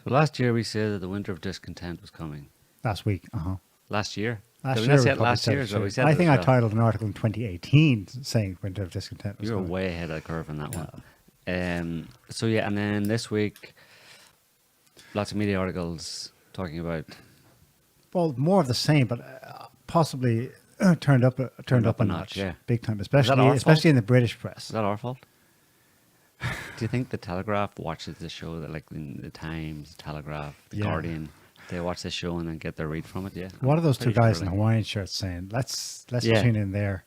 So last year we said that the winter of discontent was coming. Last week. Last year? Last Did we year, not say we it probably last said year? it So we too. said I it think as I well. titled an article in 2018 saying Winter of Discontent was You were coming. way ahead of the curve on that one. So yeah, and then this week, lots of media articles talking about Well, more of the same, but possibly turned up a notch, yeah. big time, our fault? especially in the British press. Is that our fault? Do you think the Telegraph watches the show, that like in the Times, Telegraph, the Yeah. Guardian, they watch the show and then get their read from it? Yeah. What are those two Pretty guys sure, in like, Hawaiian shirts saying? Let's Yeah. tune in there.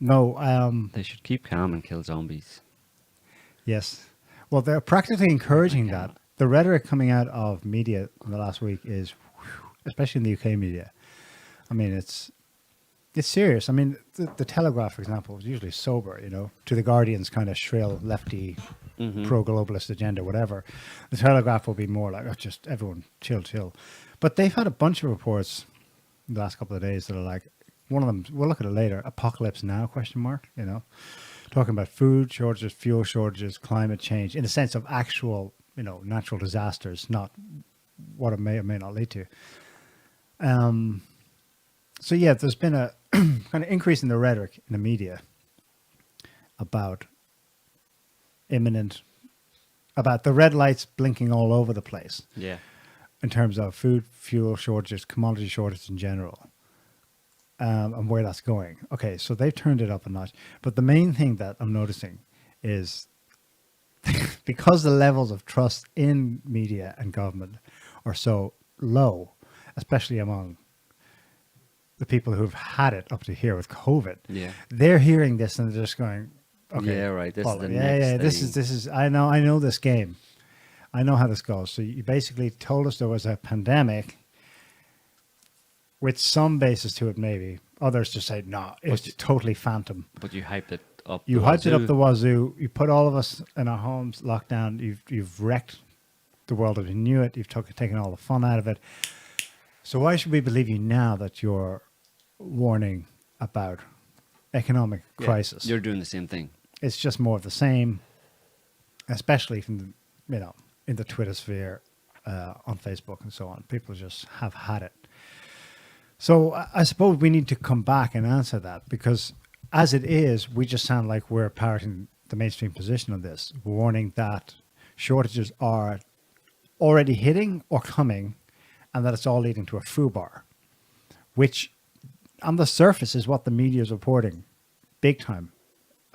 No, They should keep calm and kill zombies. yes. Well, they're practically encouraging cannot. that. The rhetoric coming out of media in the last week is, especially in the UK media, I mean, it's serious. I mean, the Telegraph, for example, was usually sober, to the Guardian's kind of shrill, lefty, pro-globalist agenda, whatever. The Telegraph will be more like, oh, just everyone chill. But they've had a bunch of reports in the last couple of days that are like, one of them, we'll look at it later, apocalypse now, ? Talking about food shortages, fuel shortages, climate change, in the sense of actual, natural disasters, not what it may or may not lead to. So yeah, there's been a kind of increase in the rhetoric in the media about about the red lights blinking all over the place Yeah. in terms of food, fuel shortages, commodity shortages in general, and where that's going. Okay, so they've turned it up a notch. But the main thing that I'm noticing is because the levels of trust in media and government are so low, especially among the people who've had it up to here with COVID, Yeah. they're hearing this and they're just going, okay, Yeah, right. This is follow. the yeah, next yeah, this thing. is, I know this game. I know how this goes. So you basically told us there was a pandemic with some basis to it, maybe. Others just say, no, it's totally phantom. But you hyped it up. You the hyped it up wazoo. the wazoo. You put all of us in our homes locked down. You've wrecked the world as we knew it. You've taken all the fun out of it. So why should we believe you now that you're warning about economic Yeah, crisis? You're doing the same thing. It's just more of the same, especially from the, in the Twitter sphere, on Facebook and so on. People just have had it. So I suppose we need to come back and answer that, because as it is, we just sound like we're parroting the mainstream position on this, warning that shortages are already hitting or coming, and that it's all leading to a foobar, which on the surface is what the media is reporting big time.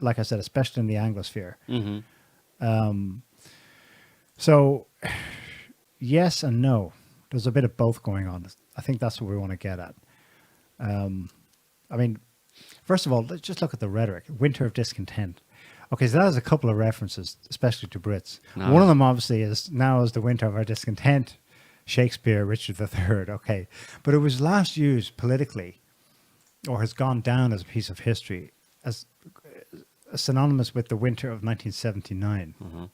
Like I said, especially in the Anglosphere. Mm-hmm. So yes and no. There's a bit of both going on. I think that's what we want to get at. I mean, first of all, let's just look at the rhetoric. Winter of discontent. Okay, so that has a couple of references, especially to Brits. No. One of them obviously is now is the winter of our discontent. Shakespeare, Richard III. Okay, but it was last used politically, or has gone down as a piece of history, as synonymous with the winter of 1979. Mm-hmm.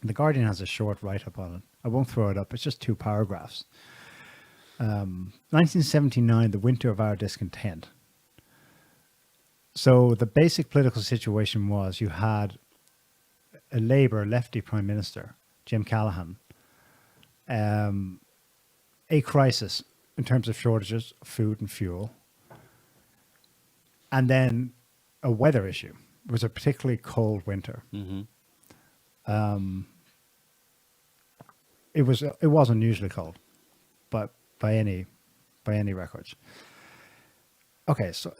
The Guardian has a short write-up on it. I won't throw it up. It's just 2 paragraphs. 1979, the winter of our discontent. So the basic political situation was you had a Labour lefty Prime Minister, Jim Callaghan, a crisis in terms of shortages of food and fuel, and then a weather issue. It was a particularly cold winter. Mm-hmm. It was unusually cold, but by any records. Okay, so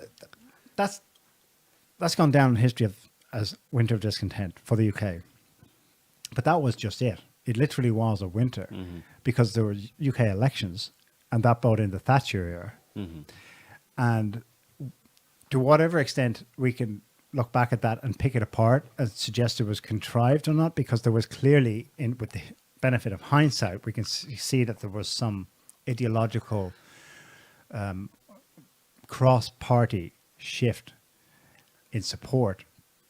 that's gone down in history as winter of discontent for the UK. But that was just it. It literally was a winter because there were UK elections, and that brought in the Thatcher era. Mm-hmm. And to whatever extent we can look back at that and pick it apart and suggest it was contrived or not, because there was clearly, with the benefit of hindsight, we can see that there was some ideological cross-party shift in support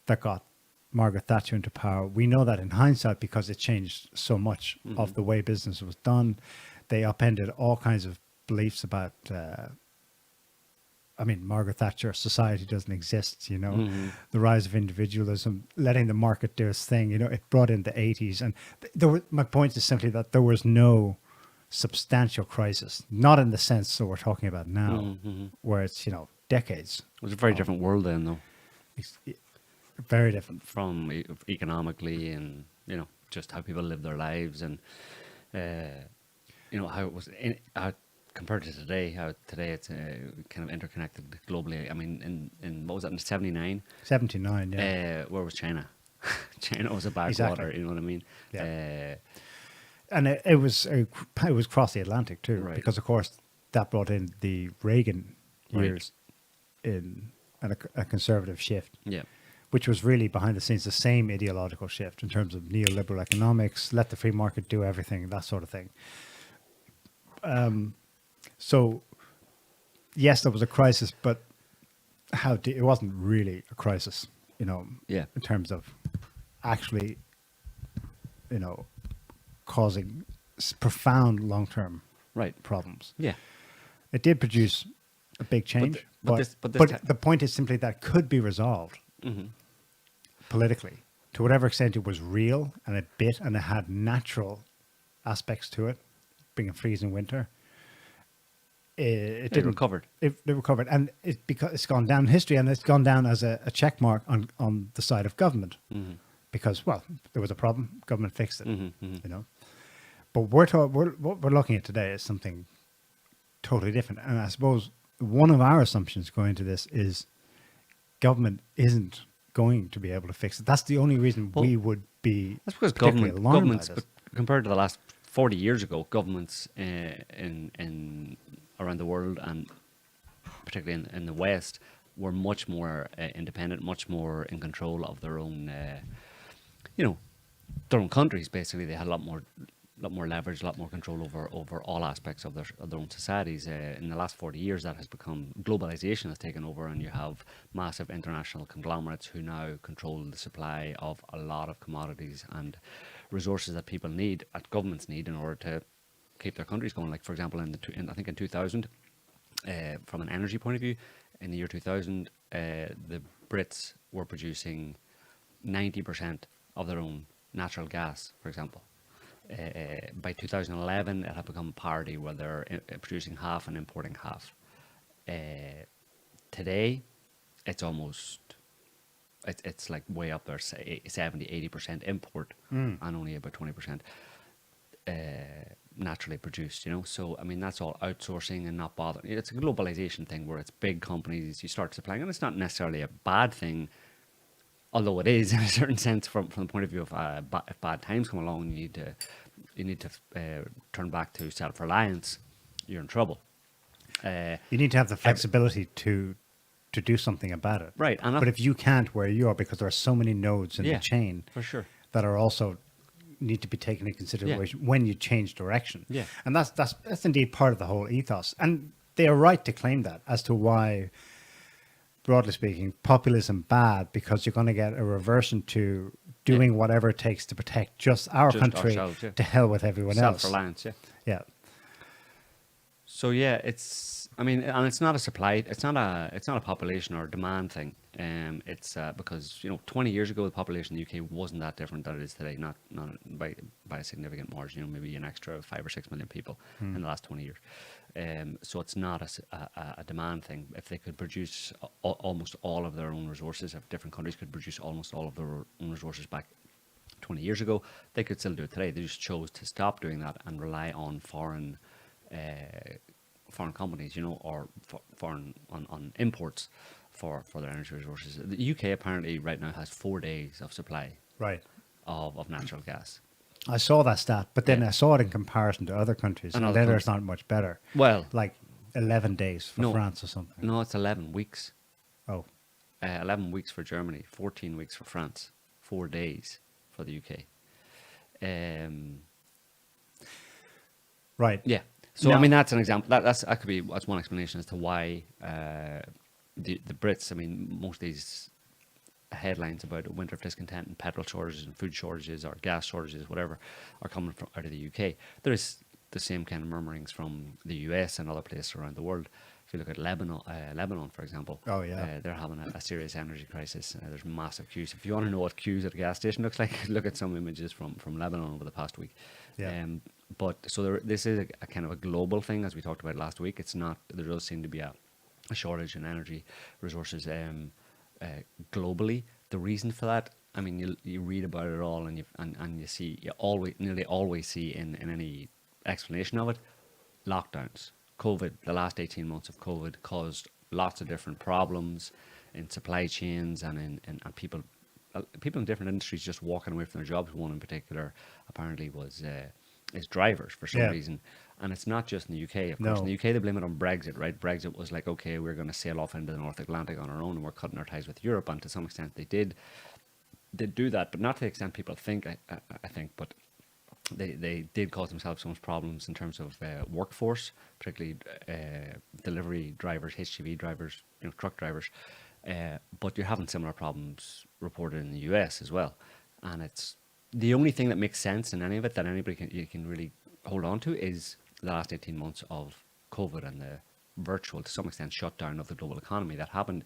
that got Margaret Thatcher into power. We know that in hindsight because it changed so much of the way business was done. They upended all kinds of beliefs about I mean, Margaret Thatcher, society doesn't exist, Mm-hmm. the rise of individualism, letting the market do its thing, it brought in the 80s. And my point is simply that there was no substantial crisis, not in the sense that we're talking about now, Mm-hmm. where it's, decades. It was a very of- different world then, though, it's very different. from economically and just how people live their lives and how it was how compared to today. How today it's kind of interconnected globally. I mean, in what was that in '79? 79, yeah. Where was China? China was a backwater. Exactly. You know what I mean? Yeah. And it was across the Atlantic too, Right. because of course that brought in the Reagan Right. years in and a conservative shift, Yeah. which was really behind the scenes the same ideological shift in terms of neoliberal economics, let the free market do everything, that sort of thing. So yes, there was a crisis, but it wasn't really a crisis, Yeah. in terms of actually, causing profound long-term Right. problems. Yeah. It did produce a big change, but but, this the point is simply that it could be resolved Mm-hmm. politically to whatever extent it was real and it bit and it had natural aspects to it, being a freezing winter. It didn't recovered. It recovered, and because it's gone down in history, and it's gone down as a check mark on the side of government, Mm-hmm. because there was a problem, government fixed it, Mm-hmm. But what we're looking at today is something totally different, and I suppose one of our assumptions going into this is government isn't going to be able to fix it. That's the only reason Well, we would be That's because particularly alarmed by governments, this. compared to the last 40 years ago, governments in around the world and particularly in the West were much more independent, much more in control of their own, their own countries. Basically, they had a lot more leverage, a lot more control over all aspects of their own societies. In the last 40 years, that has become globalization has taken over, and you have massive international conglomerates who now control the supply of a lot of commodities and resources that people need, that governments need, in order to keep their countries going. Like, for example, I think in 2000, from an energy point of view, in the year 2000, the Brits were producing 90% of their own natural gas, for example. By 2011, it had become parity where they're producing half and importing half. Today, it's like way up there, say 70-80% import and only about 20% naturally produced, So, I mean, that's all outsourcing and not bothering. It's a globalization thing where it's big companies, you start supplying, and it's not necessarily a bad thing, although it is in a certain sense from the point of view of if bad times come along and you need to turn back to self-reliance, you're in trouble. You need to have the flexibility to do something about it. Right, and but if you can't where you are, because there are so many nodes in Yeah, the chain for sure. that are also need to be taken into consideration when you change direction. Yeah. And that's indeed part of the whole ethos. And they are right to claim that as to why, broadly speaking, populism bad, because you're going to get a reversion to doing whatever it takes to protect just our Just country, ourselves, yeah. to hell with everyone else. Self-reliance, yeah. Yeah. So yeah, I mean, and it's not a population or demand thing. It's because 20 years ago the population in the UK wasn't that different than it is today. Not by a significant margin. Maybe an extra 5 or 6 million people in the last 20 years. So it's not a demand thing. If they could produce almost all of their own resources, if different countries could produce almost all of their own resources back 20 years ago, they could still do it today. They just chose to stop doing that and rely on foreign companies, or foreign on imports for their energy resources. The UK apparently right now has 4 days of supply Right. of natural gas. I saw that stat, but then Yeah. I saw it in comparison to other countries, And and other then countries. it's not much better. Well, Like 11 days for No. France or something. no, it's 11 weeks. Oh, 11 weeks for Germany, 14 weeks for France, 4 days for the UK. right. Yeah. So Now- I mean, that's an example. That's one explanation as to why the Brits. I mean, most of these headlines about a winter of discontent and petrol shortages and food shortages or gas shortages, whatever, are coming out of the UK. There is the same kind of murmurings from the US and other places around the world. if you look at Lebanon, for example, Oh, yeah. they're having a serious energy crisis. There's massive queues. If you want to know what queues at a gas station looks like, look at some images from Lebanon over the past week. Yeah. But so this is a kind of a global thing, as we talked about last week. It's not. There does seem to be a shortage in energy resources globally. The reason for that, I mean, you read about it all, and you see, nearly always see in any explanation of it, lockdowns. COVID, the last 18 months of COVID caused lots of different problems in supply chains and people in different industries just walking away from their jobs. One in particular apparently was is drivers for some Yeah. reason. And it's not just in the UK, of course. In No. the UK, they blame it on Brexit, right? Brexit was like, okay, we're going to sail off into the North Atlantic on our own, and we're cutting our ties with Europe. And to some extent, they did do that, but not to the extent people think, I think. But they did cause themselves so much problems in terms of workforce, particularly delivery drivers, HGV drivers, truck drivers. But you're having similar problems reported in the US as well. And it's the only thing that makes sense in any of it that you can really hold on to is the last 18 months of COVID and the virtual, to some extent, shutdown of the global economy that happened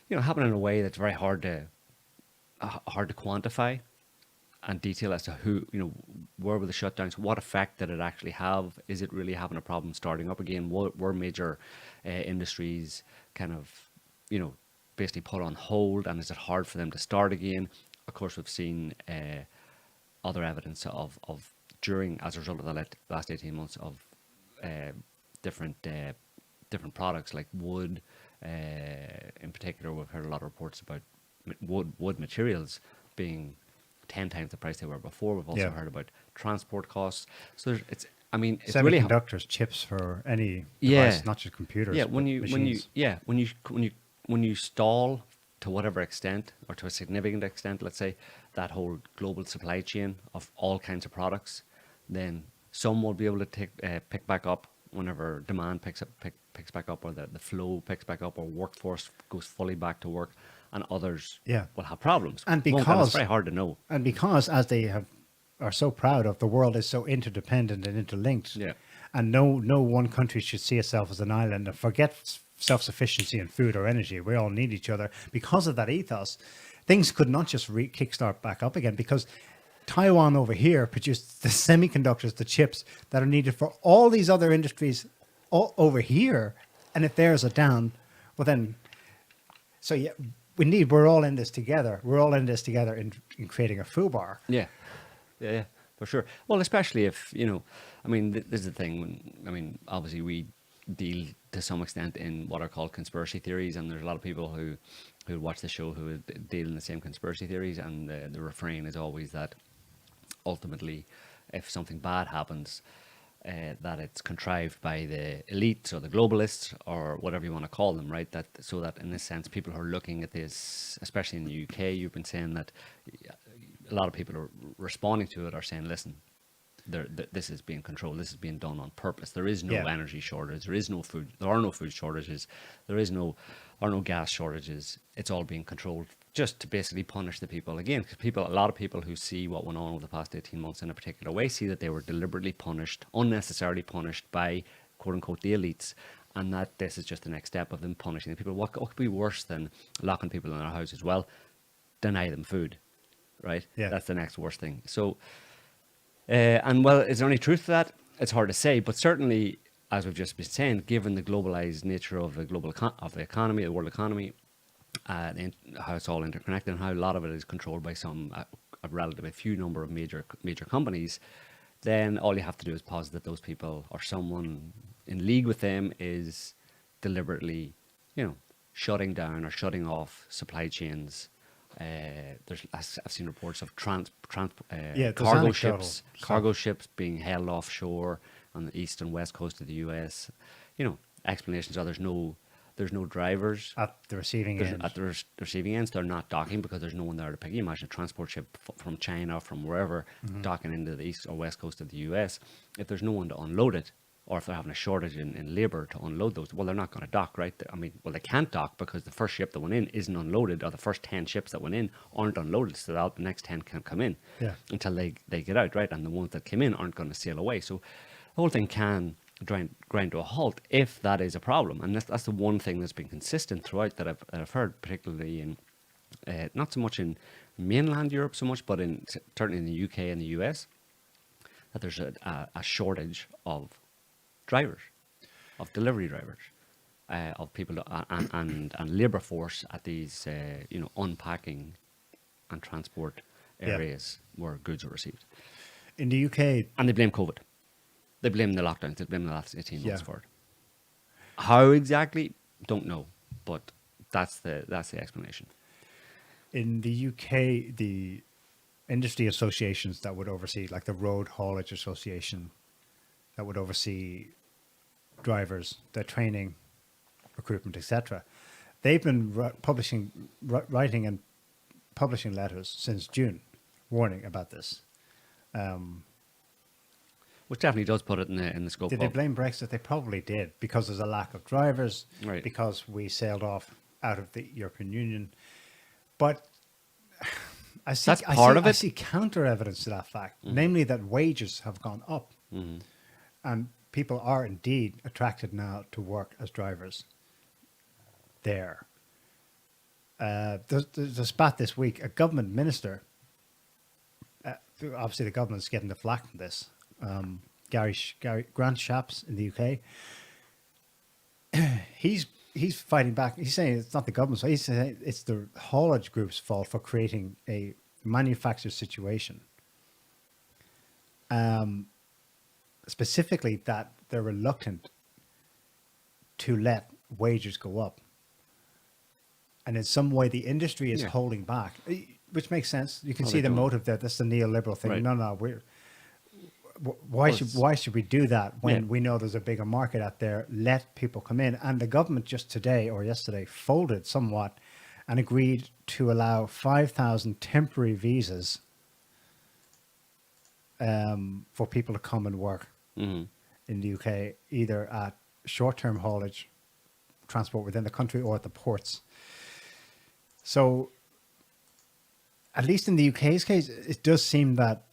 in a way that's very hard to quantify and detail as to where were the shutdowns, what effect did it actually have, is it really having a problem starting up again, were major industries kind of, basically put on hold, and is it hard for them to start again? Of course, we've seen other evidence of during, as a result of the last 18 months, of different products like wood. In particular, we've heard a lot of reports about wood materials being 10 times the price they were before. We've also heard about transport costs. So it's really semiconductors, chips for any device, not just computers. Yeah, when you stall to whatever extent, or to a significant extent, let's say, that whole global supply chain of all kinds of products, then some will be able to pick back up whenever demand picks back up, or the flow picks back up, or workforce goes fully back to work, and others will have problems. And it's very hard to know. And because, as they are so proud of, the world is so interdependent and interlinked. Yeah. And no one country should see itself as an island and forget self-sufficiency in food or energy. We all need each other. Because of that ethos, things could not just kickstart back up again, because Taiwan over here produced the semiconductors, the chips that are needed for all these other industries over here. And if theirs are down, well then, so yeah, we're all in this together. We're all in this together in creating a FUBAR. Yeah, for sure. Well, especially if, this is the thing. Obviously we deal to some extent in what are called conspiracy theories, and there's a lot of people who watch the show who deal in the same conspiracy theories, and the refrain is always that ultimately, if something bad happens, that it's contrived by the elites or the globalists or whatever you want to call them, right? So that in this sense, people who are looking at this, especially in the UK, you've been saying that a lot of people are responding to it are saying, listen, this is being controlled. This is being done on purpose. There is no energy shortage. There is no food. There are no food shortages. There are no gas shortages. It's all being controlled just to basically punish the people again. Because a lot of people who see what went on over the past 18 months in a particular way see that they were deliberately punished, unnecessarily punished by quote unquote the elites, and that this is just the next step of them punishing the people. What could be worse than locking people in their houses? Well, deny them food, right? Yeah. That's the next worst thing. So. Is there any truth to that? It's hard to say, but certainly, as we've just been saying, given the globalized nature of the economy, the world economy, and how it's all interconnected, and how a lot of it is controlled by a relatively few number of major companies, then all you have to do is posit that those people or someone in league with them is deliberately, shutting down or shutting off supply chains. I've seen reports of cargo ships being held offshore on the east and west coast of the US. Explanations are there's no drivers at the receiving end. At the receiving ends, they're not docking because there's no one there to pick. You imagine a transport ship from China, from wherever, docking into the east or west coast of the US. If there's no one to unload it, or if they're having a shortage in labour to unload those, well, they're not going to dock, right? They can't dock because the first ship that went in isn't unloaded, or the first 10 ships that went in aren't unloaded, so that the next 10 can't come in until they get out, right? And the ones that came in aren't going to sail away. So the whole thing can grind to a halt if that is a problem. And that's the one thing that's been consistent throughout that I've heard, particularly in not so much in mainland Europe so much, but certainly in the UK and the US, that there's a shortage of drivers, of delivery drivers, of people and labour force at these unpacking and transport areas where goods are received. In the UK, And they blame COVID. They blame the lockdowns. They blame the last 18 months Yeah. for it. How exactly? Don't know. But that's the explanation. in the UK, the industry associations that would oversee, like the Road Haulage Association, that would oversee drivers, their training, recruitment, etc. They've been writing and publishing letters since June, warning about this. Which definitely does put it in the scope Did they of... blame Brexit? They probably did, because there's a lack of drivers, Right. because we sailed off out of the European Union. But I see, That's part of I it. see counter evidence to that fact, namely that wages have gone up, and people are indeed attracted now to work as drivers there. There's a spat this week. A government minister, obviously the government's getting the flack from this, Gary Grant Shapps in the UK. He's fighting back. He's saying it's not the government's fault. He's saying it's the haulage group's fault for creating a manufactured situation. Specifically, that they're reluctant to let wages go up, and in some way the industry is Yeah. holding back, which makes sense. You can Well, see they the don't. motive there. That's the neoliberal thing. Right. No, why should we do that when Yeah. we know there's a bigger market out there? Let people come in. And the government just today or yesterday folded somewhat and agreed to allow 5,000 temporary visas for people to come and work in the UK, either at short-term haulage transport within the country or at the ports. So at least in the UK's case, it does seem that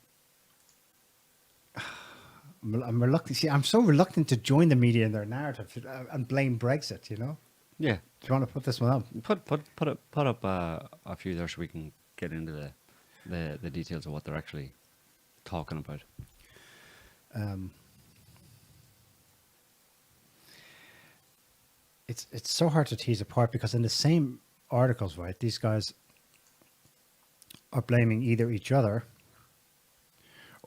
I'm reluctant. See, I'm so reluctant to join the media in their narrative and blame Brexit. You know, Yeah. do you want to put this one up? Put up a few there so we can get into the details of what they're actually talking about. It's so hard to tease apart because in the same articles, right, these guys are blaming either each other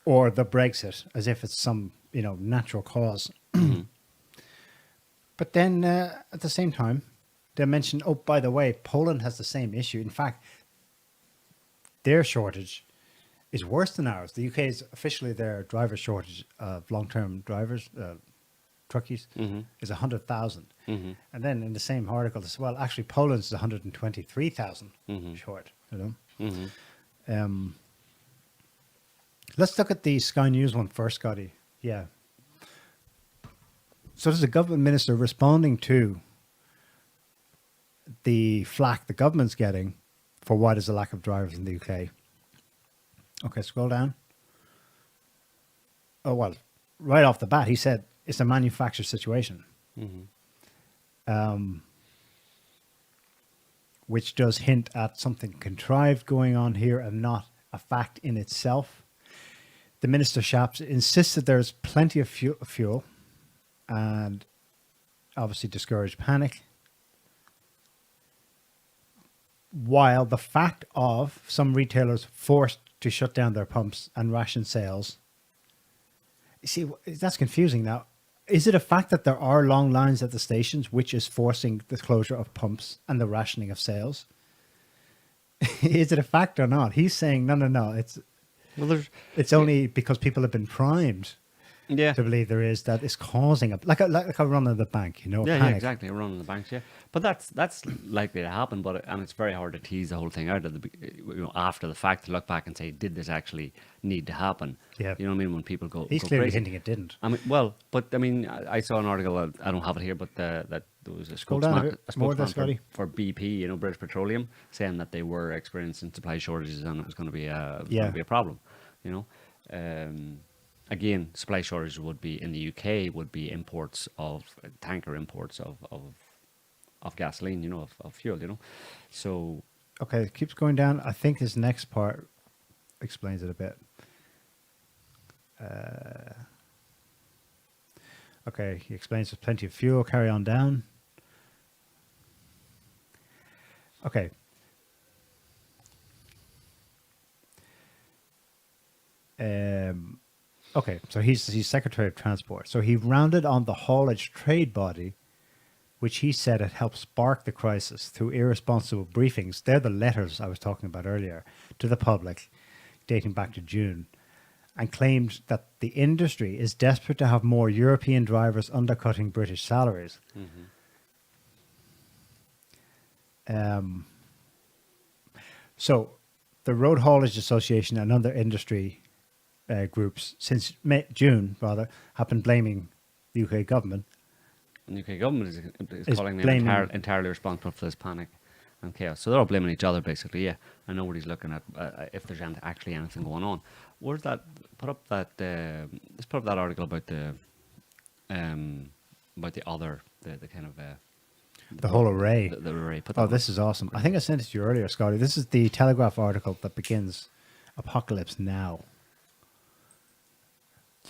or the Brexit as if it's some natural cause. But then at the same time, they mention, oh, by the way, Poland has the same issue. In fact, their shortage is worse than ours. The UK is officially their driver shortage of long-term drivers, truckies, is 100,000. And then in the same article as well, actually Poland's 123,000 short. Let's look at the Sky News one first, Scotty. Yeah. So there's a government minister responding to the flack the government's getting for why there's a lack of drivers in the UK. Okay, scroll down. Oh, well, right off the bat, he said it's a manufactured situation. Which does hint at something contrived going on here and not a fact in itself. The Minister Shapps insisted there's plenty of fuel and obviously discouraged panic. While the fact of some retailers forced to shut down their pumps and ration sales, you see, that's confusing now. Is it a fact that there are long lines at the stations which is forcing the closure of pumps and the rationing of sales? Is it a fact or not? He's saying, no. It's only because people have been primed to believe there is that is causing like a run of the bank, a Yeah, panic. exactly. A run on the banks, yeah. But that's likely to happen. And it's very hard to tease the whole thing out after the fact to look back and say, did this actually need to happen? Yeah. You know what I mean? When people go, He's go clearly crazy. hinting it didn't. I mean, I saw an article. I don't have it here, but that there was a Scroll down a spokesman, bit more there, Scotty. for BP, British Petroleum, saying that they were experiencing supply shortages and it was going to be a problem. again, supply shortage would be in the UK would be imports of tanker imports of gasoline, of fuel, So Okay, it keeps going down. I think this next part explains it a bit. Okay, he explains there's plenty of fuel. Carry on down. Okay. Okay, so he's Secretary of Transport. So he rounded on the haulage trade body, which he said had helped spark the crisis through irresponsible briefings. They're the letters I was talking about earlier to the public, dating back to June, and claimed that the industry is desperate to have more European drivers undercutting British salaries. So the Road Haulage Association and other industry groups since June have been blaming the UK government. And the UK government is Is calling them blaming- entirely responsible for this panic and chaos. So they're all blaming each other, basically. Yeah, and nobody's looking at if there's actually anything going on. Where's that? Put up that. Let's put up that article about the other the kind of The whole array. the array. Put that Oh, on. this is awesome. I think I sent it to you earlier, Scotty. This is the Telegraph article that begins Apocalypse Now.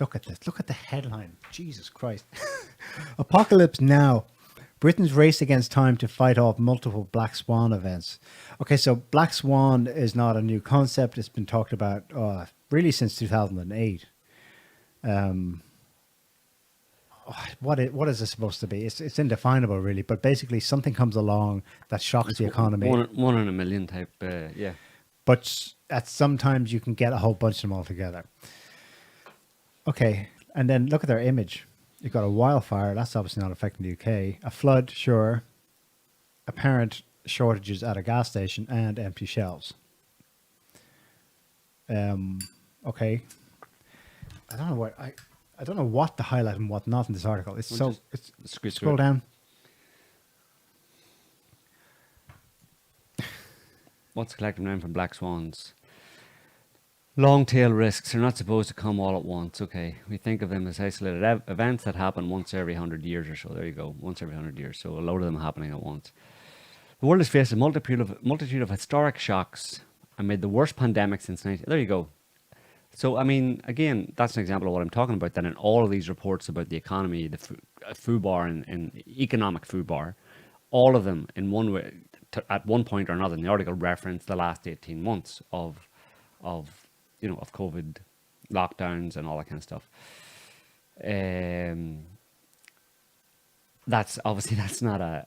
Look at this. Look at the headline. Jesus Christ. Apocalypse Now. Britain's race against time to fight off multiple Black Swan events. Okay, so Black Swan is not a new concept. It's been talked about really since 2008. What is this supposed to be? It's indefinable, really. But basically, something comes along that shocks the economy. One in a million type. Yeah. But at sometimes you can get a whole bunch of them all together. Okay, and then look at their image. You've got a wildfire. That's obviously not affecting the UK. A flood, sure. Apparent shortages at a gas station and empty shelves. Okay. I don't know what to highlight and what not in this article. It's Well, so. just It's squeeze scroll through it. down. What's the collective name for black swans? Long tail risks are not supposed to come all at once. Okay, we think of them as isolated events that happen once every 100 years or so. There you go, once every 100 years. So a load of them happening at once. The world has faced a multitude of historic shocks amid the worst pandemic since 19. There you go. So I mean, again, that's an example of what I'm talking about. That in all of these reports about the economy, the FUBAR and economic FUBAR, all of them in one way, at one point or another in the article, reference the last 18 months of COVID lockdowns and all that kind of stuff. That's not a.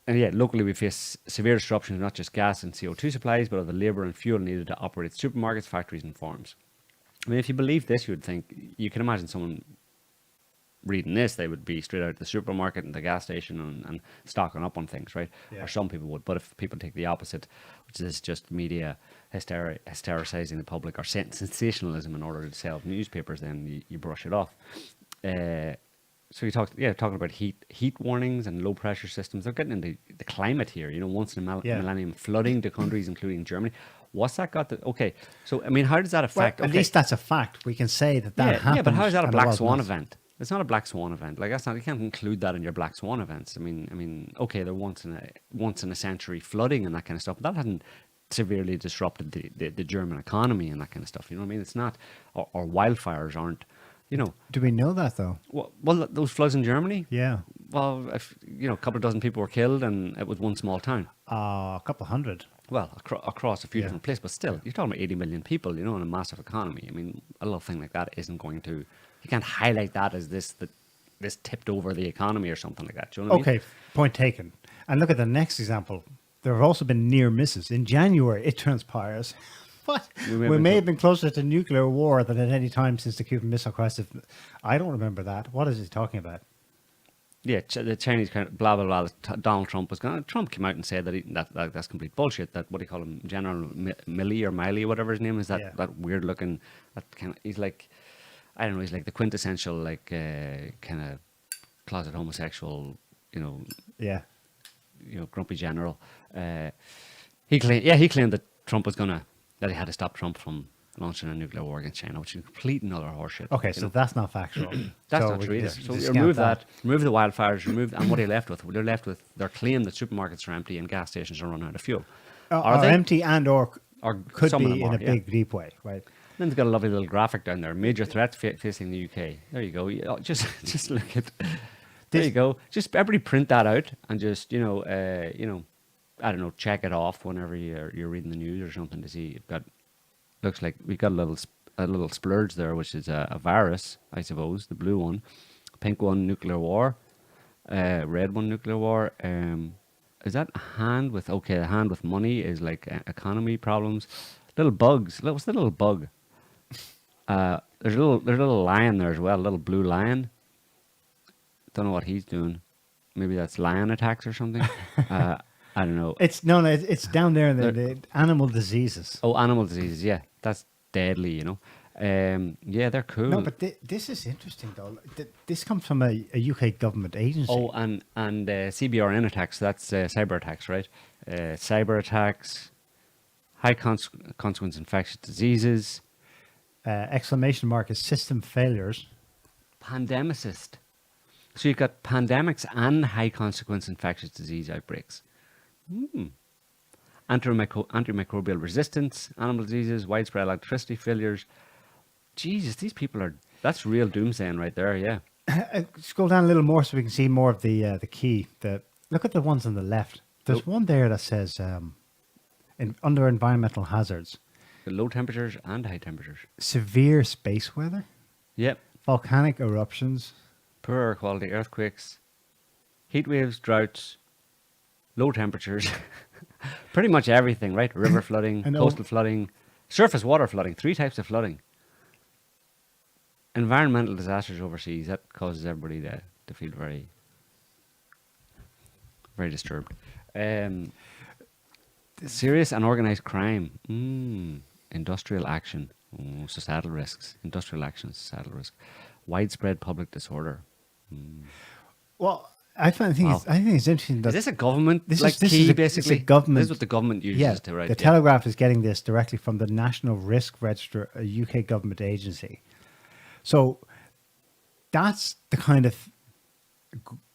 And yeah, locally we face severe disruptions, not just gas and CO2 supplies, but of the labour and fuel needed to operate supermarkets, factories, and farms. I mean, if you believe this, you would think, you can imagine someone reading this, they would be straight out of the supermarket and the gas station and stocking up on things, right? Yeah. Or some people would. But if people take the opposite, which is just media hystericizing the public or sensationalism in order to sell newspapers, then you brush it off. So you talking about heat warnings and low pressure systems. They're getting into the climate here. Once in a millennium flooding to countries, including Germany. What's that got to? Okay, so I mean, how does that affect? Well, at least that's a fact. We can say that happened. Yeah, but how is that a and it black was swan not. event? It's not a black swan event. Like that's not. You can't include that in your black swan events. I mean, okay, they're once in a century flooding and that kind of stuff, but that hasn't severely disrupted the German economy and that kind of stuff. You know what I mean? It's not, or wildfires aren't. Do we know that though? Well, those floods in Germany. Yeah. Well, a couple of dozen people were killed, and it was one small town. A couple hundred. Well, across a few Yeah. different places, but still, you're talking about 80 million people, in a massive economy. I mean, a little thing like that isn't going to. You can't highlight that as this tipped over the economy or something like that. Do you know what I mean? Okay, point taken. And look at the next example. There have also been near misses. In January, it transpires. What? We may have been closer to nuclear war than at any time since the Cuban Missile Crisis. I don't remember that. What is he talking about? Yeah, the Chinese kind of blah blah blah. Donald Trump was going. Trump came out and said that that's complete bullshit. That what do you call him, General Milley or Miley, whatever his name is. That weird looking. That kind of. He's like, I don't know. He's like the quintessential like kind of closet homosexual. Yeah. Grumpy general. He claimed that Trump was gonna. That he had to stop Trump from launching a nuclear war against China, which is complete and utter horseshit. Okay, you so know? that's not factual. That's So not we true either. just So discount remove that, remove the wildfires, and what are you left with? They're left with their claim that supermarkets are empty and gas stations are running out of fuel. Are they? empty or Or could some of be them in are, a yeah. big, deep way, right? Then they've got a lovely little graphic down there. Major threats facing the UK. There you go. Just look at. There you go. Just everybody print that out and just I don't know, check it off whenever you're reading the news or something to see. Looks like we've got a little splurge there, which is a virus, I suppose. The blue one, pink one, nuclear war, red one, nuclear war. Is that a hand with a hand with money is like economy problems. Little bugs. What's the little bug? There's a little lion there as well, a little blue lion. Don't know what he's doing. Maybe that's lion attacks or something. I don't know. It's it's down there in the animal diseases. Oh, animal diseases. Yeah, that's deadly. Yeah, they're cool. No, but this is interesting though. This comes from a UK government agency. Oh, and CBRN attacks. That's cyber attacks, right? Cyber attacks, high consequence infectious diseases. Exclamation mark is system failures. Pandemicist. So you've got pandemics and high consequence infectious disease outbreaks. Antimicrobial resistance, animal diseases, widespread electricity failures. Jesus, these people that's real doomsaying right there, yeah. Scroll down a little more so we can see more of the key. Look at the ones on the left. There's one there that says under environmental hazards. The low temperatures and high temperatures. Severe space weather. Yep. Volcanic eruptions. Poor air quality, earthquakes, heat waves, droughts, low temperatures. Pretty much everything, right? River flooding, coastal flooding, surface water flooding, 3 types of flooding. Environmental disasters overseas, that causes everybody to feel very, very disturbed. Serious and organized crime. Industrial action. Societal risks. Industrial action, societal risk. Widespread public disorder. Well, I think it's interesting that Is this a government this key, is basically? It's a government. This is what the government uses to write. The Telegraph is getting this directly from the National Risk Register, a UK government agency. So that's the kind of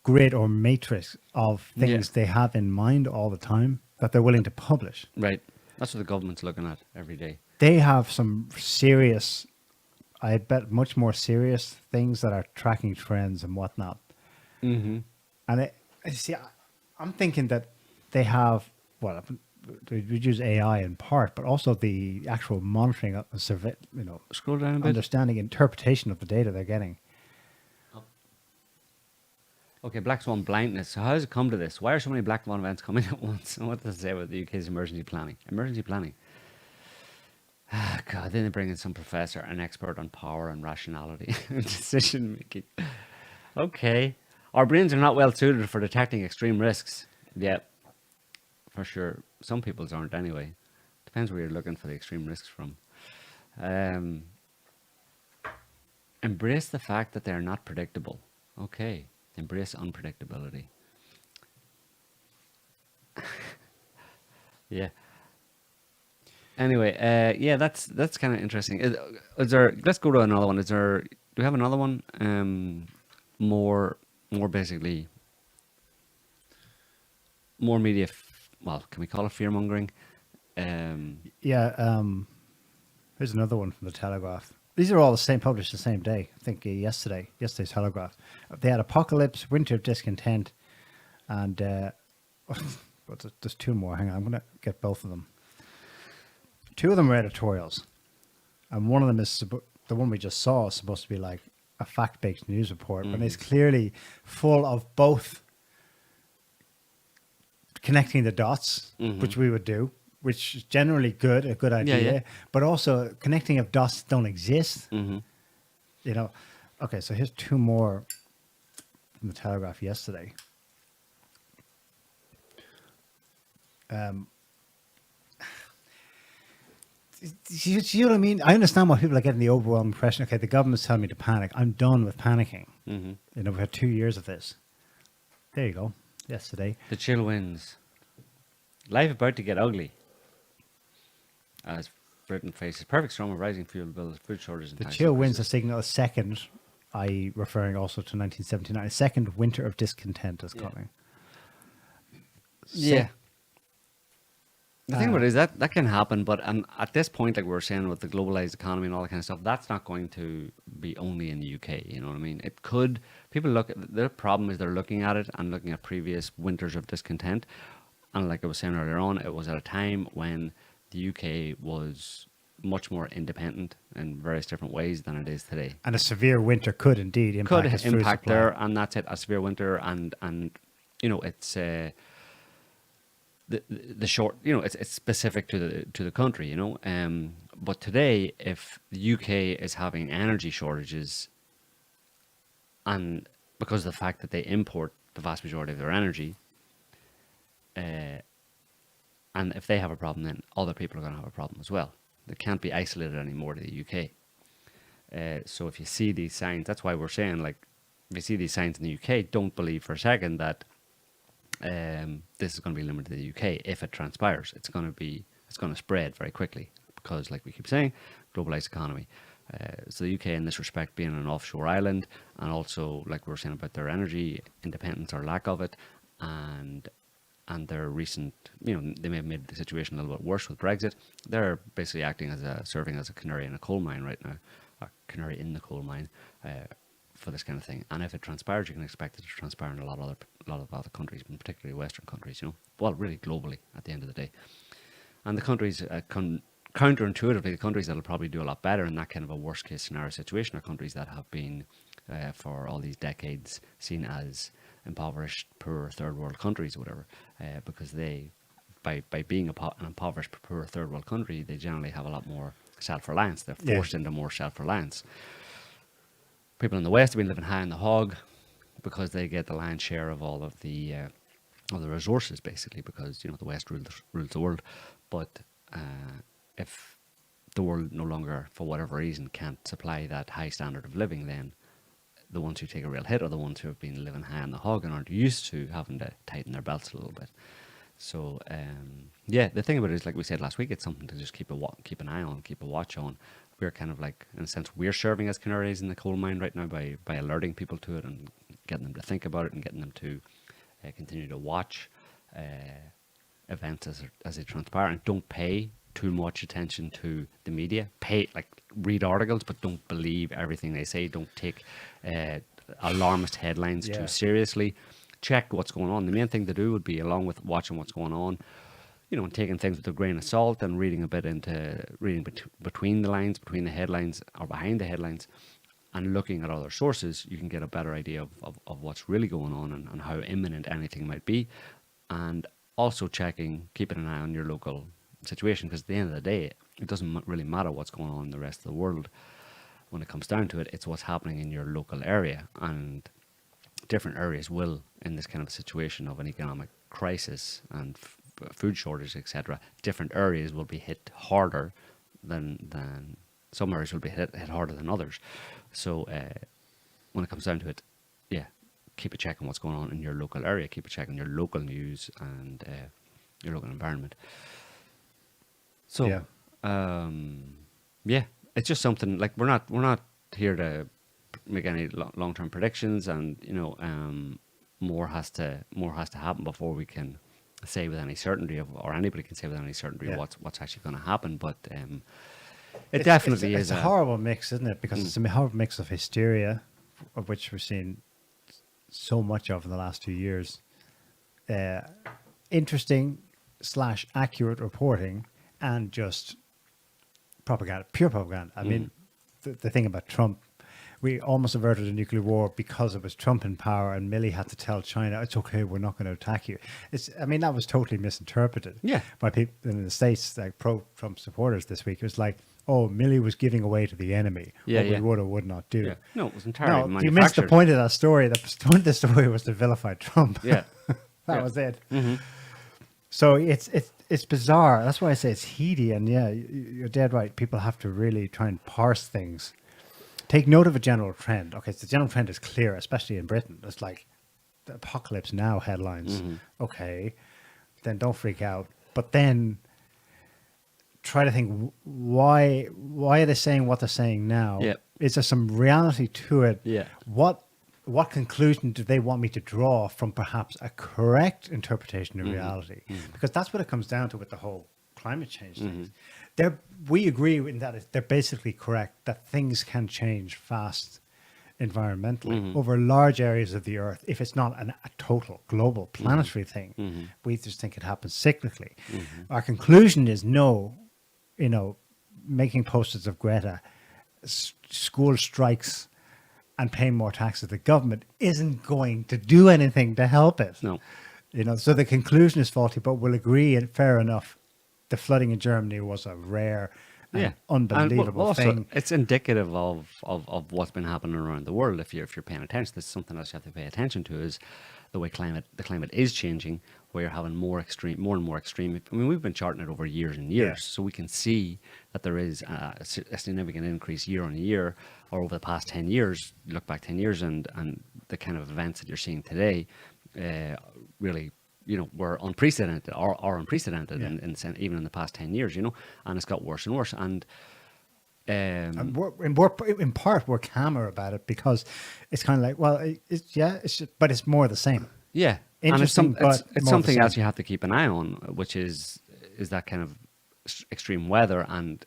grid or matrix of things they have in mind all the time that they're willing to publish. Right. That's what the government's looking at every day. They have some serious, I bet much more serious things that are tracking trends and whatnot. Mm-hmm. And I'm thinking that they have, we use AI in part, but also the actual monitoring of Scroll down a bit. understanding, interpretation of the data they're getting. Okay, black swan blindness. So how has it come to this? Why are so many black swan events coming at once? And what does it say about the UK's emergency planning? Emergency planning. God, then they bring in some professor, an expert on power and rationality and decision making. Okay. Our brains are not well suited for detecting extreme risks. Yeah, for sure. Some people's aren't anyway. Depends where you're looking for the extreme risks from. Embrace the fact that they're not predictable. Okay. Embrace unpredictability. Yeah. Anyway, yeah, that's kind of interesting. Is there? Let's go to another one. Do we have another one? More basically, more media. Can we call it fear mongering? Here's another one from the Telegraph. These are all the same, published the same day. I think yesterday's Telegraph. They had Apocalypse, Winter of Discontent, and but there's 2 more. Hang on, I'm going to get both of them. 2 of them are editorials, and one of them is the one we just saw is supposed to be like a fact-based news report, but it's clearly full of both connecting the dots, which we would do, which is generally a good idea, but also connecting of dots that don't exist. Okay, so here's 2 more from the Telegraph yesterday. You see what I mean? I understand why people are getting the overwhelming impression, okay, the government's telling me to panic. I'm done with panicking. We've had 2 years of this. There you go. Yesterday. The chill winds. Life about to get ugly. As Britain faces perfect storm of rising fuel bills, food shortages, and The tax chill winds a increases. signal a second, i.e. referring also to 1979, a second winter of discontent is Yeah. coming. So, Yeah. The thing about it is that can happen, but at this point, like we were saying with the globalized economy and all that kind of stuff, that's not going to be only in the UK. You know what I mean? It could. People look. Their problem is they're looking at it and looking at previous winters of discontent, and like I was saying earlier on, it was at a time when the UK was much more independent in various different ways than it is today. and a severe winter could indeed Could impact its food impact supply. there, and that's it. A severe winter, and you know it's. The short, you know, it's specific to the country, you know. But today, if the UK is having energy shortages, and because of the fact that they import the vast majority of their energy, and if they have a problem, then other people are going to have a problem as well. They can't be isolated anymore to the UK. So if you see these signs, that's why we're saying, like, if you see these signs in the UK, don't believe for a second that this is going to be limited to the UK. If it transpires, it's going to spread very quickly because, like we keep saying, globalized economy. So the UK, in this respect, being an offshore island, and also, like we were saying about their energy independence or lack of it, and their recent, you know, they may have made the situation a little bit worse with Brexit. They're basically acting as serving as a canary in a coal mine right now, a canary in the coal mine. For this kind of thing, and if it transpires, you can expect it to transpire in a lot of other countries, and particularly Western countries. You know, well, really globally at the end of the day. And the countries, counterintuitively, the countries that'll probably do a lot better in that kind of a worst case scenario situation are countries that have been, for all these decades, seen as impoverished, poor third world countries or whatever, because they, by being an impoverished, poor third world country, they generally have a lot more self-reliance. They're forced into more self-reliance. People in the West have been living high on the hog because they get the lion's share of all of the resources, basically, because, you know, the West rules the world. But if the world no longer, for whatever reason, can't supply that high standard of living, then the ones who take a real hit are the ones who have been living high on the hog and aren't used to having to tighten their belts a little bit. So, yeah, the thing about it is, like we said last week, it's something to just keep an eye on, keep a watch on. We're kind of like, in a sense, we're serving as canaries in the coal mine right now by alerting people to it and getting them to think about it and getting them to continue to watch events as they transpire, and don't pay too much attention to the media. Read articles, but don't believe everything they say. Don't take alarmist headlines too seriously. Check what's going on. The main thing to do would be, along with watching what's going on, you know, and taking things with a grain of salt and reading between the lines, between the headlines or behind the headlines, and looking at other sources, you can get a better idea of what's really going on and how imminent anything might be. And also keeping an eye on your local situation, because at the end of the day, it doesn't really matter what's going on in the rest of the world. When it comes down to it, it's what's happening in your local area. And different areas will, in this kind of a situation of an economic crisis and food shortage, etc., different areas will be hit harder than some areas will be hit harder than others. So when it comes down to it, yeah, keep a check on what's going on in your local area. Keep a check on your local news and your local environment. So yeah, it's just something, like, we're not here to make any long-term predictions, and, you know, more has to happen before we can say with any certainty or anybody can say with any certainty what's actually going to happen. But it definitely is a horrible mix, isn't it? Because it's a horrible mix of hysteria, of which we're seeing so much of in the last 2 years, interesting / accurate reporting, and just propaganda, pure propaganda. I mean, the thing about Trump, we almost averted a nuclear war because it was Trump in power, and Milley had to tell China, it's okay, we're not going to attack you. I mean, that was totally misinterpreted by people in the States, like pro-Trump supporters this week. It was like, oh, Milley was giving away to the enemy what we would or would not do. Yeah. No, it was entirely manufactured. You missed the point of that story. The point of the story was to vilify Trump. Yeah. That was it. Mm-hmm. So it's bizarre. That's why I say it's heady. And yeah, you're dead right. People have to really try and parse things. Take note of a general trend. Okay, so the general trend is clear, especially in Britain. It's like the apocalypse now headlines. Okay, then don't freak out. But then try to think why are they saying what they're saying now? Yeah. Is there some reality to it? Yeah. What conclusion do they want me to draw from perhaps a correct interpretation of reality? Because that's what it comes down to with the whole climate change things. We agree in that they're basically correct, that things can change fast environmentally over large areas of the earth if it's not a total global planetary thing. We just think it happens cyclically. Our conclusion is no, making posters of Greta, school strikes, and paying more tax to the government isn't going to do anything to help it. No. So the conclusion is faulty, but we'll agree, and fair enough, the flooding in Germany was a rare and unbelievable and also, thing. it's indicative of what's been happening around the world. If you're paying attention, this is something else you have to pay attention to, is the way the climate is changing, where you're having more and more extreme. I mean, we've been charting it over years and years, so we can see that there is a significant increase year on year, or over the past 10 years. Look back 10 years, and the kind of events that you're seeing today, really, were unprecedented, or are unprecedented, even in the past 10 years, and it's got worse and worse. And in part, we're calmer about it because it's kind of like, well, but it's more the same. Yeah, Interesting, and it's more something the else same. you have to keep an eye on, which is that kind of extreme weather, and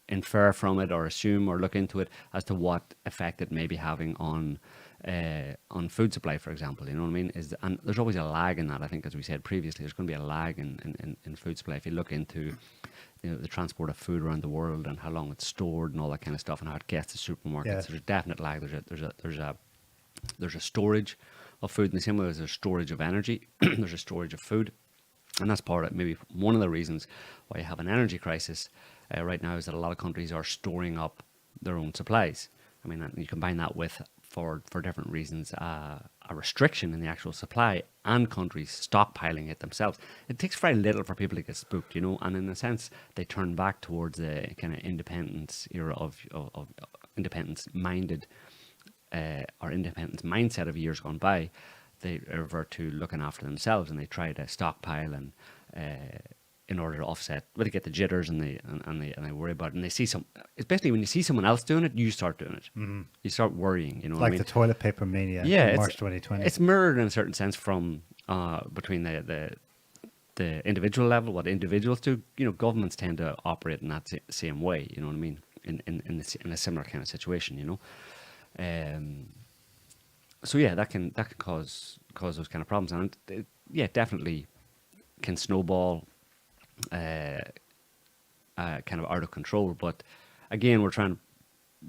infer from it, or assume, or look into it as to what effect it may be having on food supply, for example. You know what I mean? And there's always a lag in that. I think, as we said previously, there's going to be a lag in food supply. If you look into the transport of food around the world, and how long it's stored, and all that kind of stuff, and how it gets to supermarkets, there's a definite lag. There's a storage of food in the same way as there's storage of energy. There's a storage of food, and that's part of maybe one of the reasons why you have an energy crisis right now, is that a lot of countries are storing up their own supplies. I mean, you combine that with, for different reasons, a restriction in the actual supply, and countries stockpiling it themselves. It takes very little for people to get spooked, and in a sense, they turn back towards the kind of independence era of independence-minded, or independence mindset of years gone by. They revert to looking after themselves, and they try to stockpile, and in order to offset, but they get the jitters, and they worry about it. And they see especially when you see someone else doing it, you start doing it. You start worrying, what I mean? The toilet paper mania in March 2020. It's mirrored in a certain sense from between the individual level, what individuals do. Governments tend to operate in that same way. You know what I mean? In a similar kind of situation. So that can cause those kind of problems, and it definitely can snowball, kind of out of control. But again, we're trying to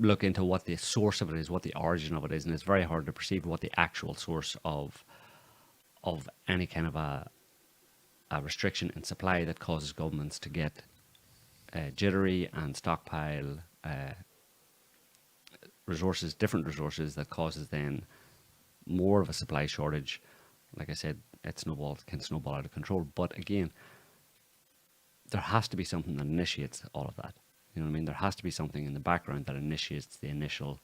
look into what the source of it is, what the origin of it is, and it's very hard to perceive what the actual source of any kind of a restriction in supply that causes governments to get jittery and stockpile different resources, that causes then more of a supply shortage. Like I said, can snowball out of control. But again, there has to be something that initiates all of that. You know what I mean? There has to be something in the background that initiates the initial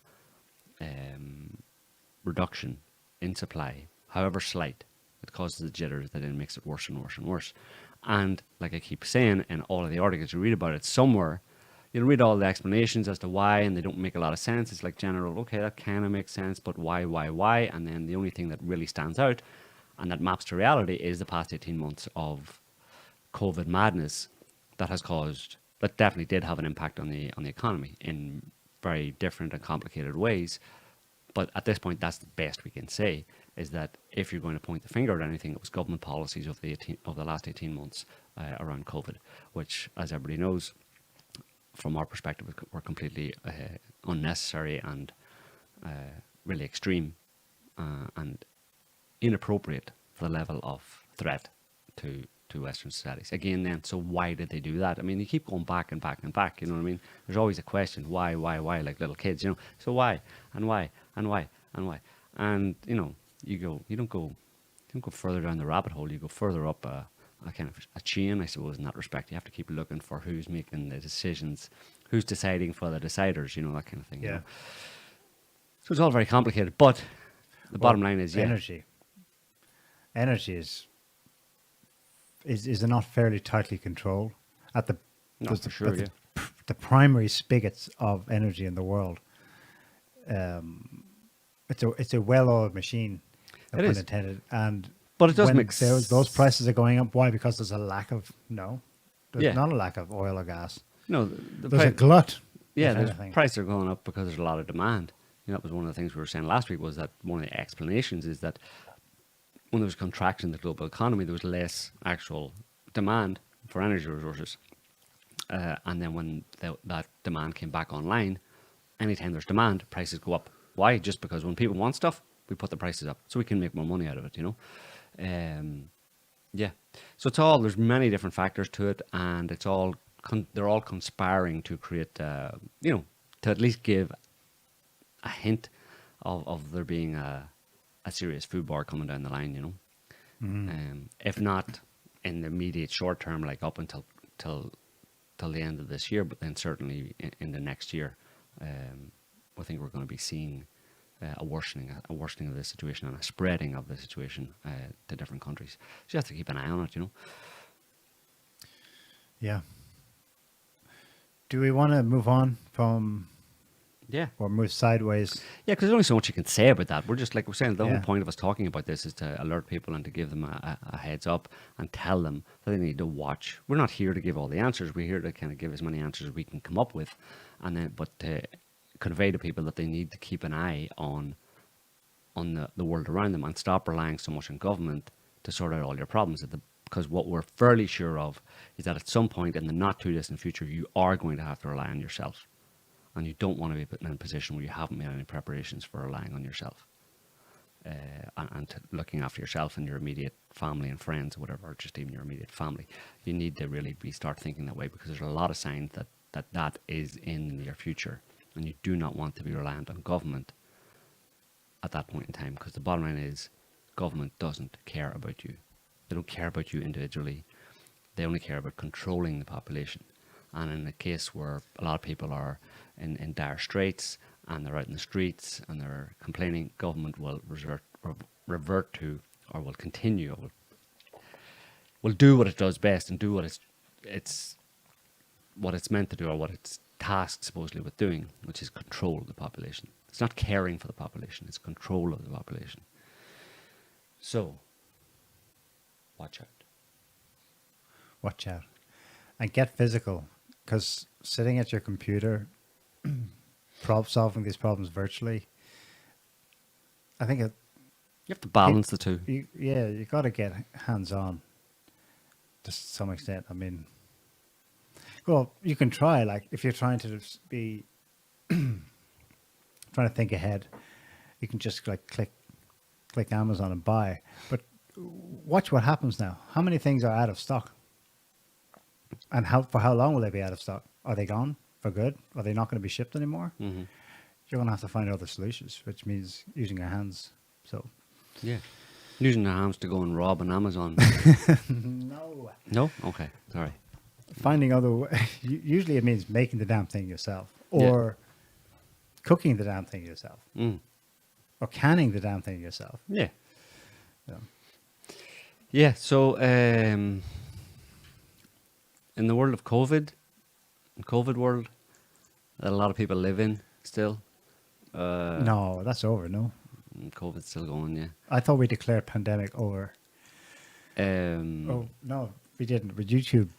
reduction in supply, however slight. It causes the jitters that then makes it worse and worse and worse. And like I keep saying, in all of the articles you read about it, somewhere you'll read all the explanations as to why, and they don't make a lot of sense. It's like general, okay, that kind of makes sense, but why? And then the only thing that really stands out and that maps to reality is the past 18 months of COVID madness that definitely did have an impact on the economy in very different and complicated ways. But at this point, that's the best we can say, is that if you're going to point the finger at anything, it was government policies of the last 18 months around COVID, which, as everybody knows, from our perspective, were completely unnecessary and really extreme and inappropriate for the level of threat to Western societies. Again, then, so why did they do that? I mean, you keep going back and back and back. You know what I mean? There's always a question: why? Like little kids, So why and why and why and why? And you don't go further down the rabbit hole. You go further up a kind of a chain, I suppose, in that respect. You have to keep looking for who's making the decisions, who's deciding for the deciders, that kind of thing. Yeah. So it's all very complicated, but the bottom line is, energy is not fairly tightly controlled at the No, Those for sure, yeah. the primary spigots of energy in the world. It's a well-oiled machine, no It pun is. intended. And But it does when make those prices are going up, why? Because there's a lack of no, there's Yeah. not a lack of oil or gas. No, There's a glut, yeah, if there's anything. prices are going up because there's a lot of demand. That was one of the things we were saying last week, was that one of the explanations is that when there was contraction in the global economy, there was less actual demand for energy resources. And then when that demand came back online, anytime there's demand, prices go up. Why? Just because when people want stuff, we put the prices up so we can make more money out of it, Yeah. So there's many different factors to it, and they're all conspiring to create, to at least give a hint of there being a serious food war coming down the line, if not in the immediate short term, like up until till the end of this year, but then certainly in the next year, I think we're going to be seeing a worsening of the situation and a spreading of the situation to different countries. So you have to keep an eye on it. Yeah. Do we want to move on from, Yeah. or move sideways? Yeah, because there's only so much you can say about that. We're just like we're saying, the whole Yeah. point of us talking about this is to alert people and to give them a heads up and tell them that they need to watch. We're not here to give all the answers. We're here to kind of give as many answers as we can come up with, but to convey to people that they need to keep an eye on the world around them and stop relying so much on government to sort out all your problems. Because what we're fairly sure of is that at some point in the not too distant future, you are going to have to rely on yourself. And you don't want to be put in a position where you haven't made any preparations for relying on yourself and looking after yourself and your immediate family and friends, or whatever, or just even your immediate family. You need to really start thinking that way, because there's a lot of signs that is in the near future, and you do not want to be reliant on government at that point in time, because the bottom line is government doesn't care about you. They don't care about you individually. They only care about controlling the population. And in a case where a lot of people are in dire straits and they're out in the streets and they're complaining, government will revert to, or will continue, or will do what it does best and do what it's meant to do, or what it's tasked supposedly with doing, which is control the population. It's not caring for the population, it's control of the population. So, watch out. Watch out. And get physical, because sitting at your computer, solving these problems virtually, I think You have to balance the two. you got to get hands-on to some extent. I mean, well, you can try, like, if you're trying to be trying to think ahead, you can just like click Amazon and buy. But watch what happens now. How many things are out of stock? And for how long will they be out of stock? Are they gone for good? Are they not going to be shipped anymore? Mm-hmm. You're going to have to find other solutions, which means using your hands. So, Yeah. Using their hands to go and rob an Amazon. no. No? Okay. Sorry. Finding other usually it means making the damn thing yourself, or cooking the damn thing yourself, or canning the damn thing yourself. Yeah. Yeah. Yeah. So, in the world of COVID world, that a lot of people live in still. No, that's over. No, COVID's still going, yeah. I thought we declared pandemic over. Oh, No, we didn't. But YouTube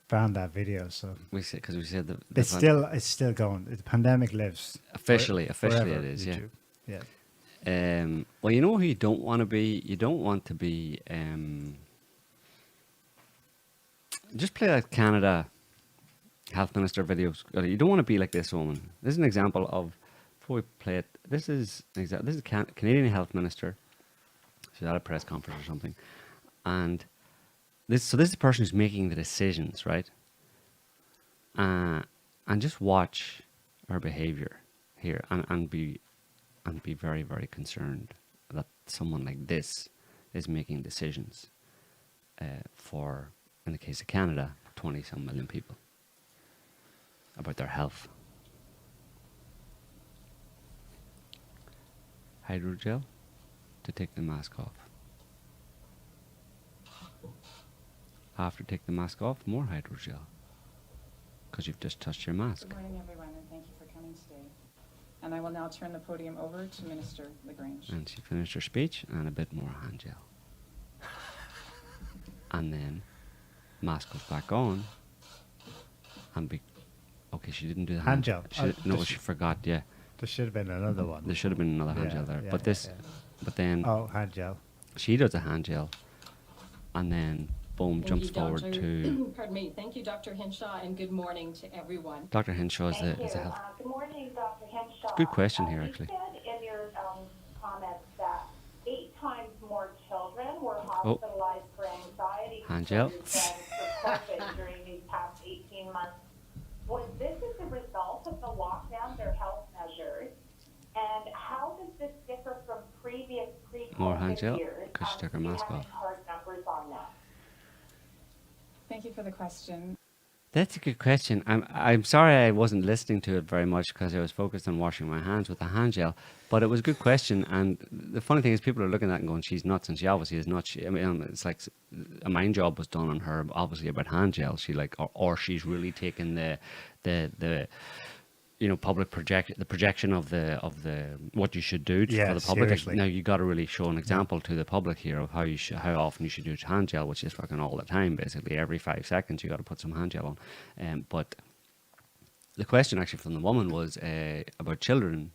banned that video, so we said that it's still going. The pandemic lives officially forever, it is, YouTube. Yeah. Well, you know who you don't want to be? You don't want to be just play that Canada health minister videos. You don't want to be like this woman. This is an example of, before we play it, this is Canadian health minister. She's at a press conference or something, and this is the person who's making the decisions, right? And just watch her behavior here, and be very, very concerned that someone like this is making decisions for, in the case of Canada, 20-some million people about their health. Hydrogel to take the mask off. After take the mask off, more hydrogel. because you've just touched your mask. Good morning, everyone, and thank you for coming today. And I will now turn the podium over to Minister Lagrange. And she finished her speech and a bit more hand gel. And then mask goes back on. And okay, she didn't do the Hand gel. No, she forgot. Yeah, There should have been another one. there should have been another hand Yeah, gel there. yeah, But this, yeah. but then Oh, hand gel. she does the hand gel, and then boom, Thank jumps you, forward Dr. to Pardon me. Thank you, Dr. Henshaw, and good morning to everyone. Dr. Henshaw is Thank the you. health. Good morning, Dr. Henshaw. Good question here, actually. You said in your comments that 8 times more children were Oh. hospitalized for anxiety Hand gel. disorders than for COVID during these past 18 months. Was this as a result of the lockdown, their health measures? And how does this differ from previous More hand gel, pre-COVID years? 'cause she took her Do you mask have any off. hard numbers on that? Thank you for the question. That's a good question. I'm sorry I wasn't listening to it very much because I was focused on washing my hands with the hand gel. But it was a good question. And the funny thing is, people are looking at it and going, "She's nuts," and she obviously is not. I mean, it's like a mind job was done on her, obviously about hand gel. She like, or she's really taken the public projection of the what you should do Yeah, for the public. seriously. Now you got to really show an example to the public here of how often you should use hand gel, which is fucking all the time, basically every 5 seconds you got to put some hand gel on. But the question actually from the woman was about children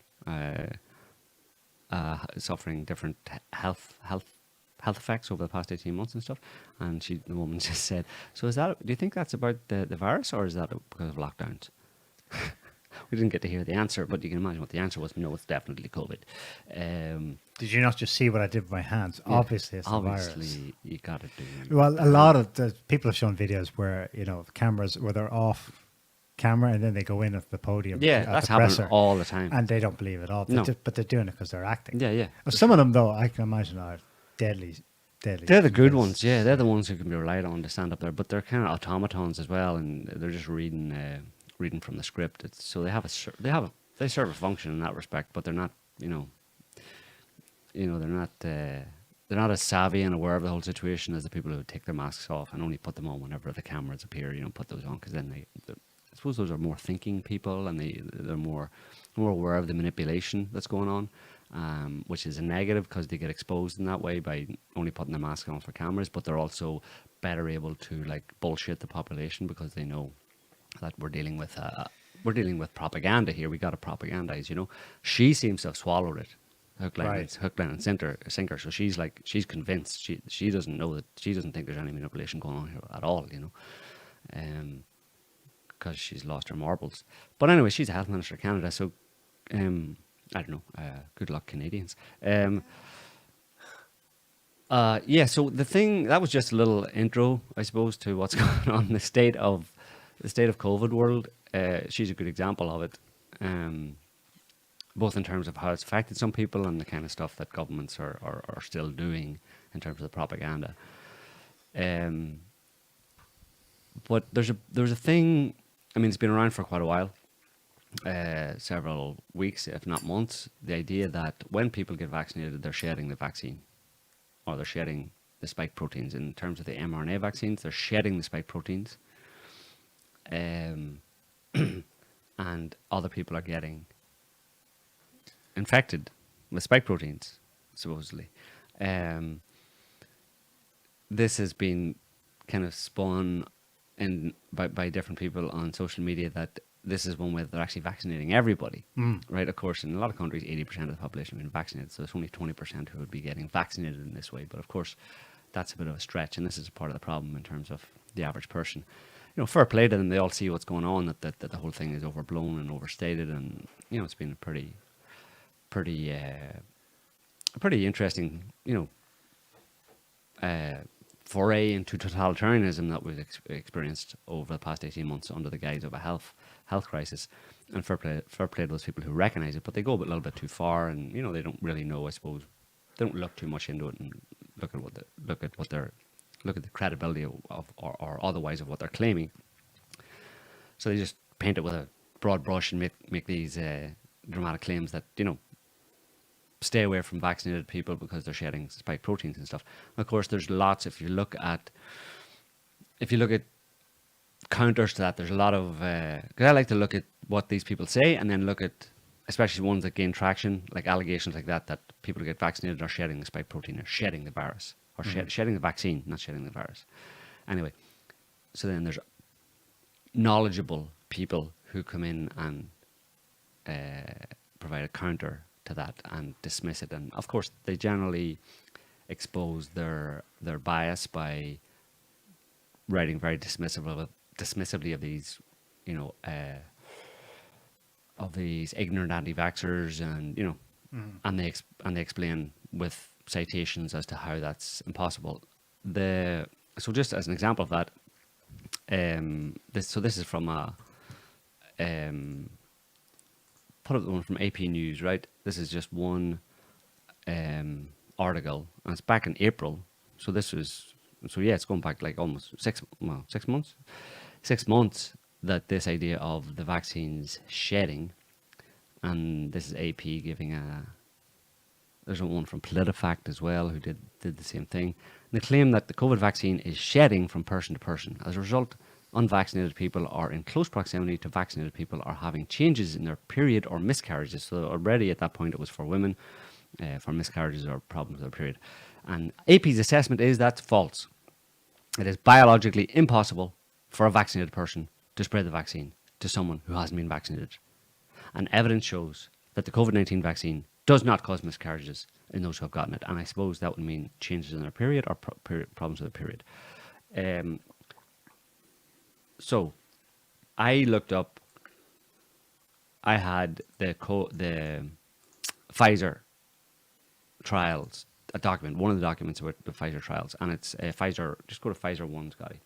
suffering different health effects over the past 18 months and stuff. And the woman just said, "So do you think that's about the virus, or is that because of lockdowns?" We didn't get to hear the answer, but you can imagine what the answer was. No, it's definitely COVID. Did you not just see what I did with my hands? Yeah, Obviously, it's the obviously virus. you got to do. Well, a lot of the people have shown videos where cameras where they're off camera and then they go in at the podium. Yeah, at that's the happening presser, all the time. and they don't believe it all. No. But they're doing it because they're acting. Yeah, yeah. Well, some of them, though, I can imagine are deadly. They're the good ones, yeah. They're the ones who can be relied on to stand up there, but they're kind of automatons as well, and they're just reading from the script. So they serve a function in that respect, but they're not, they're not as savvy and aware of the whole situation as the people who take their masks off and only put them on whenever the cameras appear. Put those on because then I suppose those are more thinking people, and they're more aware of the manipulation that's going on, which is a negative because they get exposed in that way by only putting their mask on for cameras. But they're also better able to like bullshit the population because they know that we're dealing with propaganda here. We got to propagandize. She seems to have swallowed it, hook, line, and sinker. So she's convinced. She doesn't know that. She doesn't think there's any manipulation going on here at all. Because she's lost her marbles. But anyway, she's a health minister of Canada, so I don't know. Good luck, Canadians. So the thing that was just a little intro, I suppose, to what's going on in the state of COVID world. She's a good example of it, both in terms of how it's affected some people and the kind of stuff that governments are still doing in terms of the propaganda. But there's a thing. I mean, it's been around for quite a while, several weeks, if not months. The idea that when people get vaccinated, they're shedding the vaccine, or they're shedding the spike proteins. In terms of the mRNA vaccines, they're shedding the spike proteins. And other people are getting infected with spike proteins, supposedly. This has been kind of spun by different people on social media that this is one way that they're actually vaccinating everybody, right? Of course, in a lot of countries, 80% of the population have been vaccinated, so there's only 20% who would be getting vaccinated in this way. But of course, that's a bit of a stretch, and this is part of the problem in terms of the average person. Fair play to them. They all see what's going on, that the whole thing is overblown and overstated, and it's been a pretty interesting, foray into totalitarianism that we've experienced over the past 18 months under the guise of a health crisis. And fair play to those people who recognise it, but they go a little bit too far, and they don't really know. I suppose they don't look too much into it and look at the credibility of or otherwise of what they're claiming. So they just paint it with a broad brush and make these dramatic claims that stay away from vaccinated people because they're shedding spike proteins and stuff. And of course, there's lots. If you look at counters to that. There's a lot of, because I like to look at what these people say and then look at, especially ones that gain traction, like allegations like that people who get vaccinated are shedding the spike protein or shedding the virus or shedding the vaccine, not shedding the virus. Anyway, so then there's knowledgeable people who come in and provide a counter to that and dismiss it. And of course, they generally expose their bias by writing very dismissively of these, of these ignorant anti-vaxxers, and and they explain with citations as to how that's impossible. So just as an example of that, this is from put up the one from AP News, right? This is just one article, and it's back in April. So it's going back like almost 6 months. 6 months that this idea of the vaccines shedding, and this is AP giving there's one from PolitiFact as well who did the same thing. And they claim that the COVID vaccine is shedding from person to person. As a result, unvaccinated people are in close proximity to vaccinated people are having changes in their period or miscarriages. So already at that point it was for women, for miscarriages or problems with their period. And AP's assessment is that's false. It is biologically impossible for a vaccinated person to spread the vaccine to someone who hasn't been vaccinated. And evidence shows that the COVID-19 vaccine does not cause miscarriages in those who have gotten it. And I suppose that would mean changes in their period or problems with their period. So I looked up, I had the Pfizer trials, a document, one of the documents about the Pfizer trials, and it's Pfizer, just go to Pfizer 1, Scotty.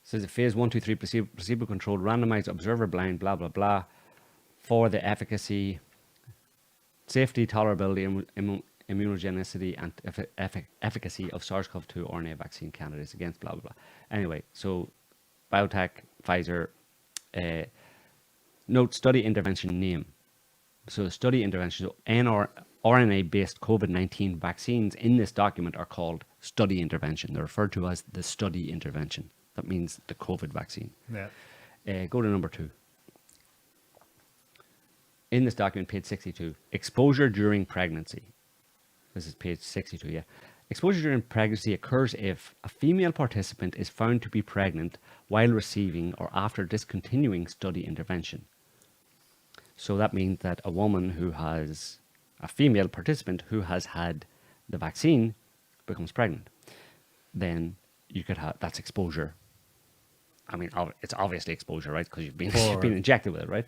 Says a phase 1, 2, 3 placebo-controlled, randomized, observer-blind, blah, blah, blah, for the efficacy, safety, tolerability, immunogenicity, and efficacy of SARS-CoV-2 RNA vaccine candidates against blah, blah, blah. Anyway, so biotech, Pfizer, note study intervention name. So the study intervention, so RNA-based COVID-19 vaccines in this document are called study intervention. They're referred to as the study intervention. That means the COVID vaccine. Yeah. Go to number 2. In this document, page 62, exposure during pregnancy. This is page 62, yeah. Exposure during pregnancy occurs if a female participant is found to be pregnant while receiving or after discontinuing study intervention. So that means that a female participant who has had the vaccine becomes pregnant. Then you could have, that's exposure. I mean, it's obviously exposure, right? Because you've been injected with it, right?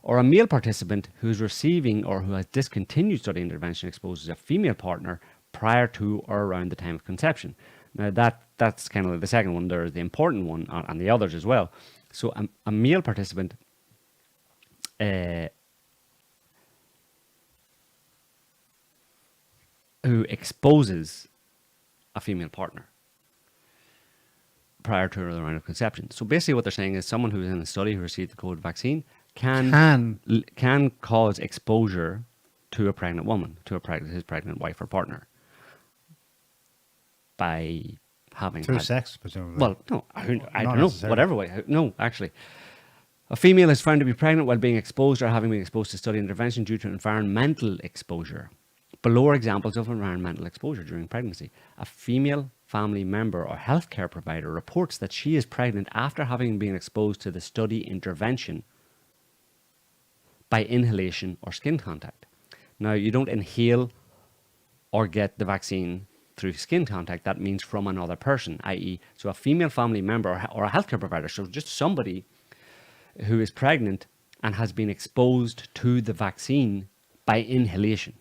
Or a male participant who's receiving or who has discontinued study intervention exposes a female partner prior to or around the time of conception. Now that's kind of like the second one. There's the important one, and the others as well. So a male participant who exposes a female partner prior to or around of conception. So basically what they're saying is someone who's in the study who received the COVID vaccine can cause exposure to a pregnant woman, to his pregnant wife or partner, by having through sex, presumably. Well, no, I don't know. Whatever way. No, actually, a female is found to be pregnant while being exposed or having been exposed to study intervention due to environmental exposure. Below are examples of environmental exposure during pregnancy. A female family member or healthcare provider reports that she is pregnant after having been exposed to the study intervention by inhalation or skin contact. Now, you don't inhale or get the vaccine through skin contact. That means from another person, i.e., so a female family member or a healthcare provider, so just somebody who is pregnant and has been exposed to the vaccine by inhalation.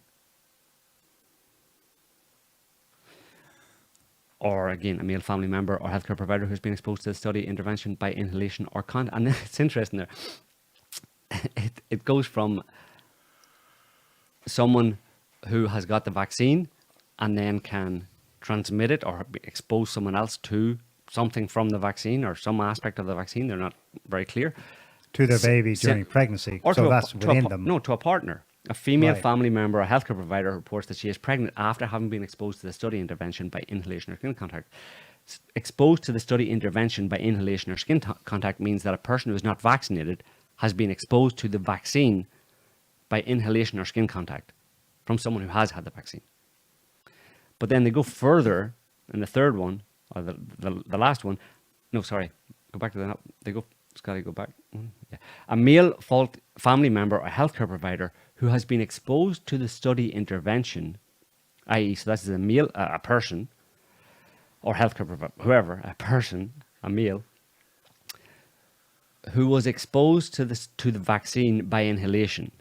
Or again, a male family member or healthcare provider who's been exposed to the study intervention by inhalation or contact. And it's interesting there. It goes from someone who has got the vaccine and then can transmit it or expose someone else to something from the vaccine or some aspect of the vaccine. They're not very clear. To their baby during pregnancy. Or so to that's within them. No, to a partner. A female Right. family member or healthcare provider reports that she is pregnant after having been exposed to the study intervention by inhalation or skin contact. Exposed to the study intervention by inhalation or skin contact means that a person who is not vaccinated has been exposed to the vaccine by inhalation or skin contact from someone who has had the vaccine. But then they go further in the third one, or the last one. No, sorry. Go back to the. They go. Scotty, go back. Yeah. A male family member or healthcare provider who has been exposed to the study intervention, i.e., so that's a male, a person, or healthcare provider, whoever, a person, a male, who was exposed to the vaccine by inhalation,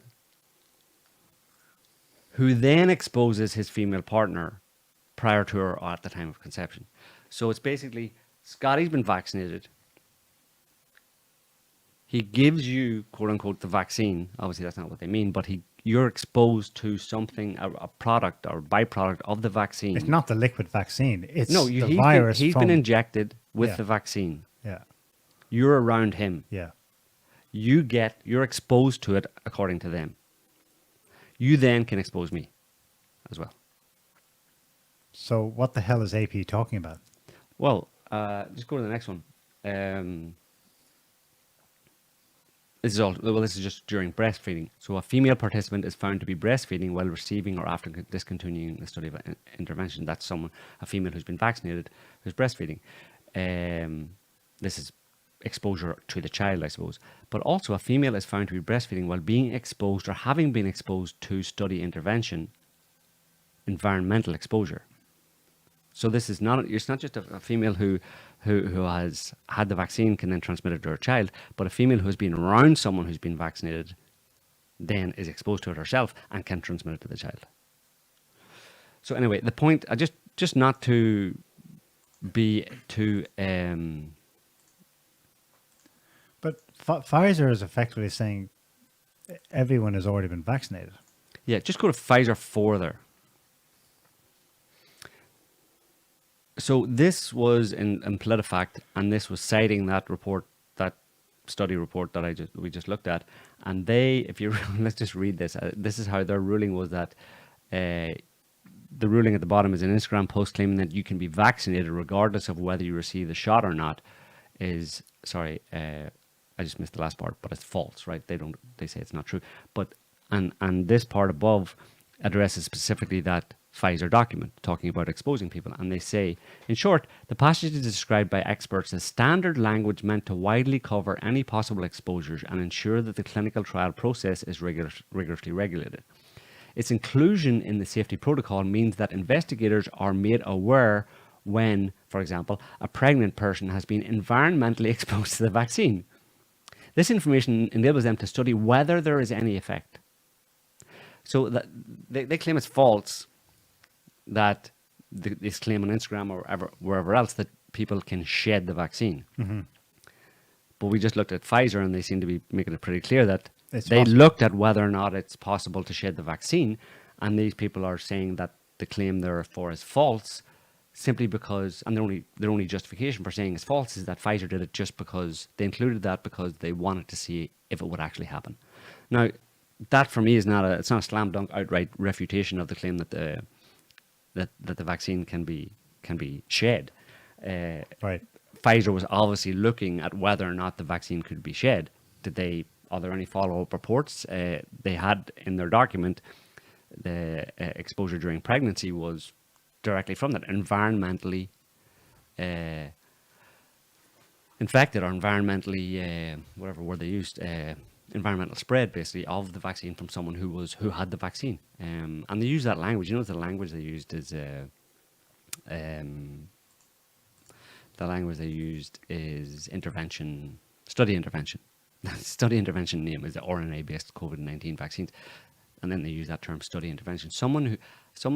who then exposes his female partner prior to or at the time of conception. So it's basically Scotty's been vaccinated. He gives you, quote unquote, the vaccine. Obviously, that's not what they mean, but you're exposed to something, a product or byproduct of the vaccine. It's not the liquid vaccine. It's No, the virus. he's been injected with Yeah. the vaccine. Yeah. You're around him. Yeah. You're exposed to it according to them. You then can expose me as well. So what the hell is AP talking about? Well, just go to the next one. This is just during breastfeeding. So a female participant is found to be breastfeeding while receiving or after discontinuing the study of intervention. That's a female who's been vaccinated, who's breastfeeding. This is exposure to the child, I suppose. But also a female is found to be breastfeeding while being exposed or having been exposed to study intervention, environmental exposure. So it's not just a female who has had the vaccine can then transmit it to her child, but a female who has been around someone who's been vaccinated then is exposed to it herself and can transmit it to the child. So anyway, the point, just not to be too... But Pfizer is effectively saying everyone has already been vaccinated. Yeah, just go to Pfizer further. So this was in PolitiFact, and this was citing that report, that study report that we just looked at. And let's just read this. This is how their ruling was that the ruling at the bottom is an Instagram post claiming that you can be vaccinated regardless of whether you receive the shot or not. I just missed the last part, but it's false, right? They say it's not true. But and this part above addresses specifically that Pfizer document talking about exposing people, and they say, in short, the passage is described by experts as standard language meant to widely cover any possible exposures and ensure that the clinical trial process is rigorously regulated. Its inclusion in the safety protocol means that investigators are made aware when, for example, a pregnant person has been environmentally exposed to the vaccine. This information enables them to study whether there is any effect. So that they claim it's false that this claim on Instagram or wherever else that people can shed the vaccine. Mm-hmm. But we just looked at Pfizer and they seem to be making it pretty clear that they looked at whether or not it's possible to shed the vaccine, and these people are saying that the claim therefore is false simply because, and their only justification for saying it's false is that Pfizer did it just because they included that because they wanted to see if it would actually happen. Now, that for me is not a slam dunk outright refutation of the claim that the vaccine can be shed. Right. Pfizer was obviously looking at whether or not the vaccine could be shed. Are there any follow-up reports? They had in their document the exposure during pregnancy was directly from that, environmentally infected or environmentally whatever word they used, environmental spread basically of the vaccine from someone who had the vaccine, and they use that language. You know, the language they used is intervention, study intervention. Study intervention name is the RNA-based COVID-19 vaccines, and then they use that term study intervention. Someone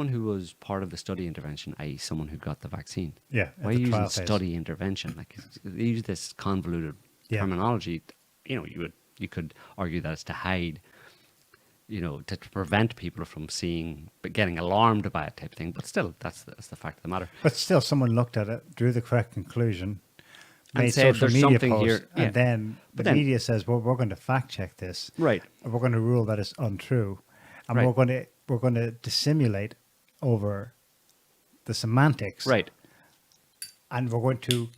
who was part of the study intervention, i.e., someone who got the vaccine. Yeah. Why are you using study intervention? Like they use this convoluted terminology. You know, you could argue that it's to hide, you know, to prevent people from getting alarmed by it type thing. But still, that's the fact of the matter. But still, someone looked at it, drew the correct conclusion, And made said social there's media something posts, here. Yeah. and then the media says, well, we're going to fact check this. Right. And we're going to rule that it's untrue. and Right. we're going to dissimulate over the semantics, Right. and we're going to,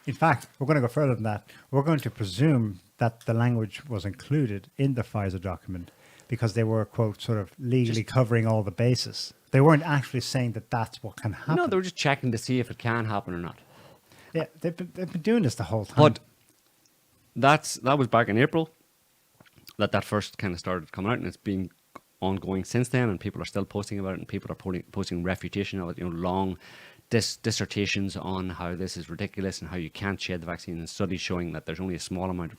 in fact, we're going to go further than that. We're going to presume that the language was included in the Pfizer document because they were, quote, sort of legally covering all the bases. They weren't actually saying that that's what can happen. No, they were just checking to see if it can happen or not. Yeah, they've been doing this the whole time. But that was back in April that first kind of started coming out, and it's been ongoing since then, and people are still posting about it, and people are posting refutation of it, long dissertations on how this is ridiculous and how you can't shed the vaccine, and studies showing that there's only a small amount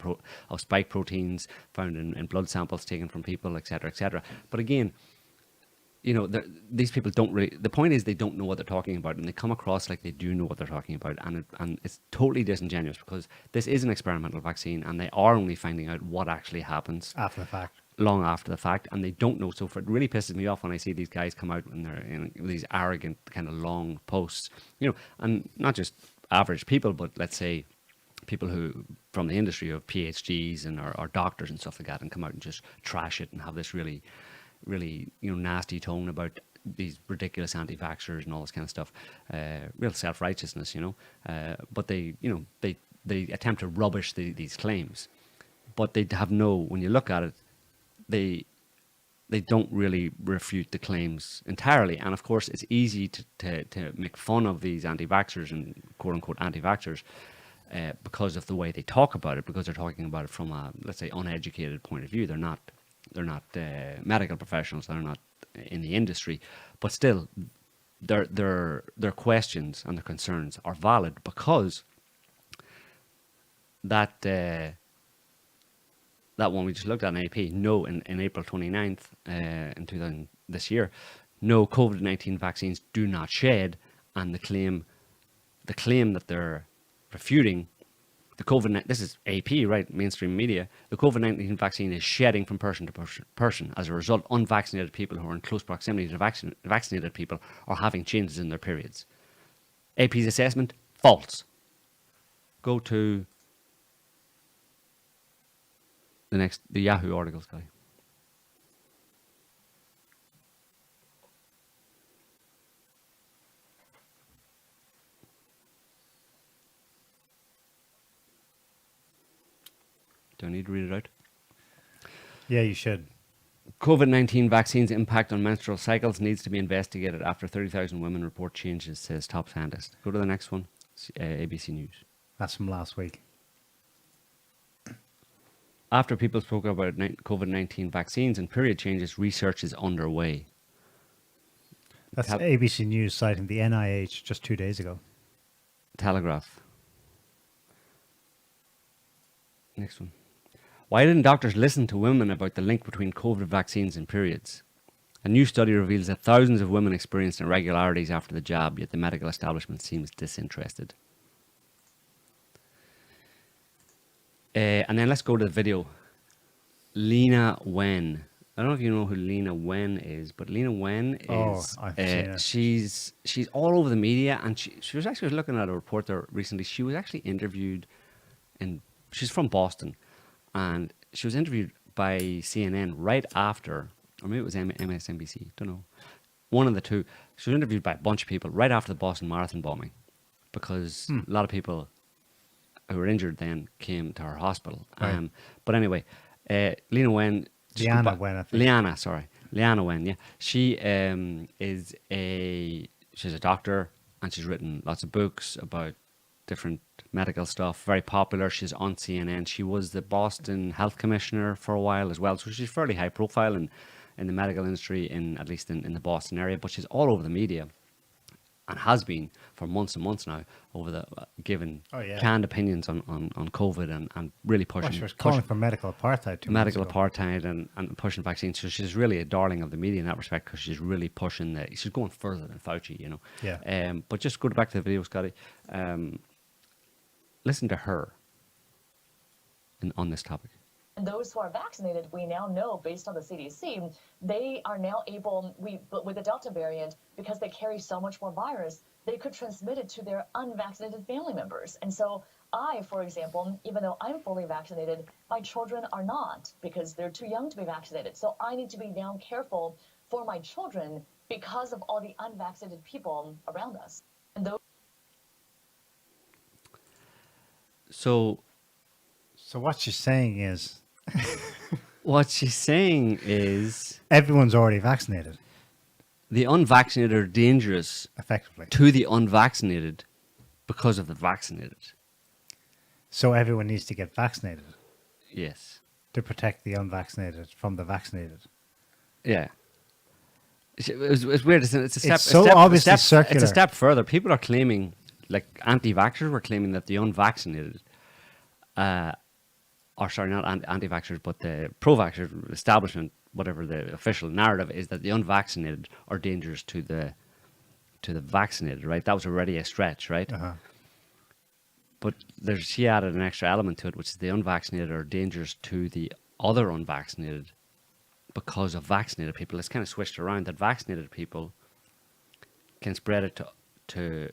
of spike proteins found in blood samples taken from people, etc., etc. But again, these people don't really. The point is, they don't know what they're talking about, and they come across like they do know what they're talking about, and it's totally disingenuous because this is an experimental vaccine, and they are only finding out what actually happens After the fact. long after the fact, and they don't know. So it really pisses me off when I see these guys come out and they're in these arrogant kind of long posts, and not just average people, but let's say people who from the industry who have PhDs and are doctors and stuff like that, and come out and just trash it and have this really nasty tone about these ridiculous anti-vaxxers and all this kind of stuff, real self-righteousness, but they attempt to rubbish these claims, but they have when you look at it, they don't really refute the claims entirely. And of course, it's easy to make fun of these anti-vaxxers and quote-unquote anti-vaxxers because of the way they talk about it, because they're talking about it from a, let's say, uneducated point of view. They're not medical professionals. They're not in the industry, but still, their questions and their concerns are valid because that one we just looked at in AP, in April 29th, in 2000 this year, no COVID-19 vaccines do not shed, and the claim that they're refuting. This is AP, right? Mainstream media. The COVID-19 vaccine is shedding from person to person. As a result, unvaccinated people who are in close proximity to vaccinated people are having changes in their periods. AP's assessment, false. Go to the Yahoo articles, guy. Do I need to read it out? Yeah, you should. COVID-19 vaccines' impact on menstrual cycles needs to be investigated after 30,000 women report changes, says top scientist. Go to the next one, ABC News. That's from last week. After people spoke about COVID-19 vaccines and period changes, research is underway. That's ABC News citing the NIH just 2 days ago. Telegraph. Next one. Why didn't doctors listen to women about the link between COVID vaccines and periods? A new study reveals that thousands of women experienced irregularities after the jab, yet the medical establishment seems disinterested. And then let's go to the video. Lena Wen. I don't know if you know who Lena Wen is, but Lena Wen is I've seen it. she's all over the media, and she was actually looking at a report there recently. She was actually interviewed she's from Boston, and she was interviewed by CNN right after, or maybe it was MSNBC, don't know, one of the two. She was interviewed by a bunch of people right after the Boston Marathon bombing, because a lot of people who were injured then came to her hospital. Right. But anyway, Lena Wen. Leanna Wen, I think. Leanna Wen, yeah. She's a doctor, and she's written lots of books about different medical stuff, very popular. She's on CNN. She was the Boston Health Commissioner for a while as well, so she's fairly high profile in the medical industry, at least in the Boston area, but she's all over the media and has been for months and months now, over the giving canned opinions on COVID and really pushing. Well, she was calling for medical apartheid 2 months Medical ago. apartheid and pushing vaccines. So she's really a darling of the media in that respect, because she's really pushing she's going further than Fauci, Yeah. But just go back to the video, Scotty. Listen to her on this topic. And those who are vaccinated, we now know, based on the CDC, they are now able, but with the Delta variant, because they carry so much more virus, they could transmit it to their unvaccinated family members. And so I, for example, even though I'm fully vaccinated, my children are not because they're too young to be vaccinated. So I need to be now careful for my children because of all the unvaccinated people around us. And those So what she's saying is what she's saying is everyone's already vaccinated, the unvaccinated are dangerous effectively. to the unvaccinated because of the vaccinated. So everyone needs to get vaccinated Yes. to protect the unvaccinated from the vaccinated. Yeah. It's weird. It's a step. It's so obviously circular. It's a step further. People are claiming, like anti-vaxxers were claiming that the unvaccinated, or sorry, not anti-vaxxers, but the pro-vaxxers establishment, whatever the official narrative is, that the unvaccinated are dangerous to the vaccinated. Right? That was already a stretch, right? Uh-huh. But she added an extra element to it, which is the unvaccinated are dangerous to the other unvaccinated because of vaccinated people. It's kind of switched around that vaccinated people can spread it to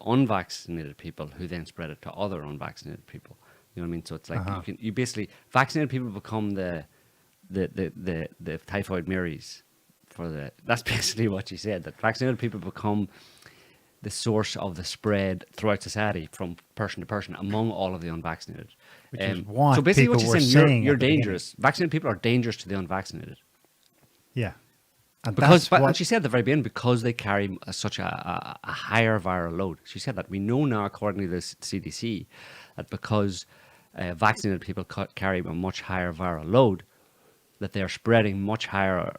unvaccinated people, who then spread it to other unvaccinated people. You know what I mean? So it's like you basically vaccinated people become the typhoid Marys that's basically what she said, that vaccinated people become the source of the spread throughout society from person to person among all of the unvaccinated. Which is what so basically what people she's were saying, saying you're at the beginning. dangerous. Vaccinated people are dangerous to the unvaccinated. Yeah. And Because, that's and she said at the very beginning, because they carry such a higher viral load. She said that we know now, according to the CDC, that because vaccinated people carry a much higher viral load, that they are spreading much higher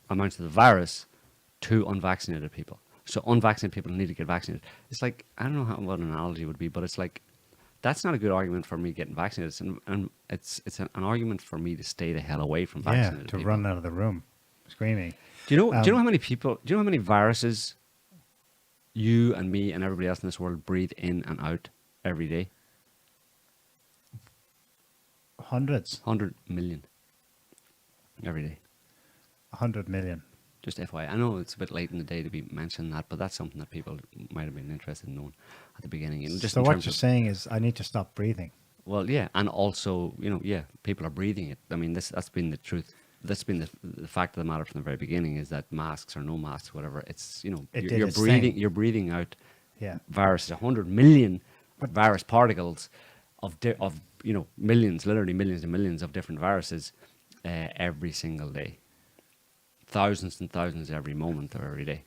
amounts of the virus to unvaccinated people. So unvaccinated people need to get vaccinated. It's like, I don't know what an analogy would be, but it's like, that's not a good argument for me getting vaccinated. It's an argument for me to stay the hell away from vaccinated to people. run out of the room screaming. Do you know how many people? Do you know how many viruses you and me and everybody else in this world breathe in and out every day? Hundreds. 100 million every day. 100 million. Just FYI. I know it's a bit late in the day to be mentioning that, but that's something that people might have been interested in knowing at the beginning. And just So in what terms you're of, saying is I need to stop breathing. well, yeah, and also, people are breathing it. I mean, that's been the truth. That's been the fact of the matter from the very beginning, is that masks or no masks, whatever. It's you're its breathing. thing. You're breathing out Yeah. viruses. 100 million virus particles of millions, literally millions and millions of different viruses every single day. Thousands and thousands every moment or every day.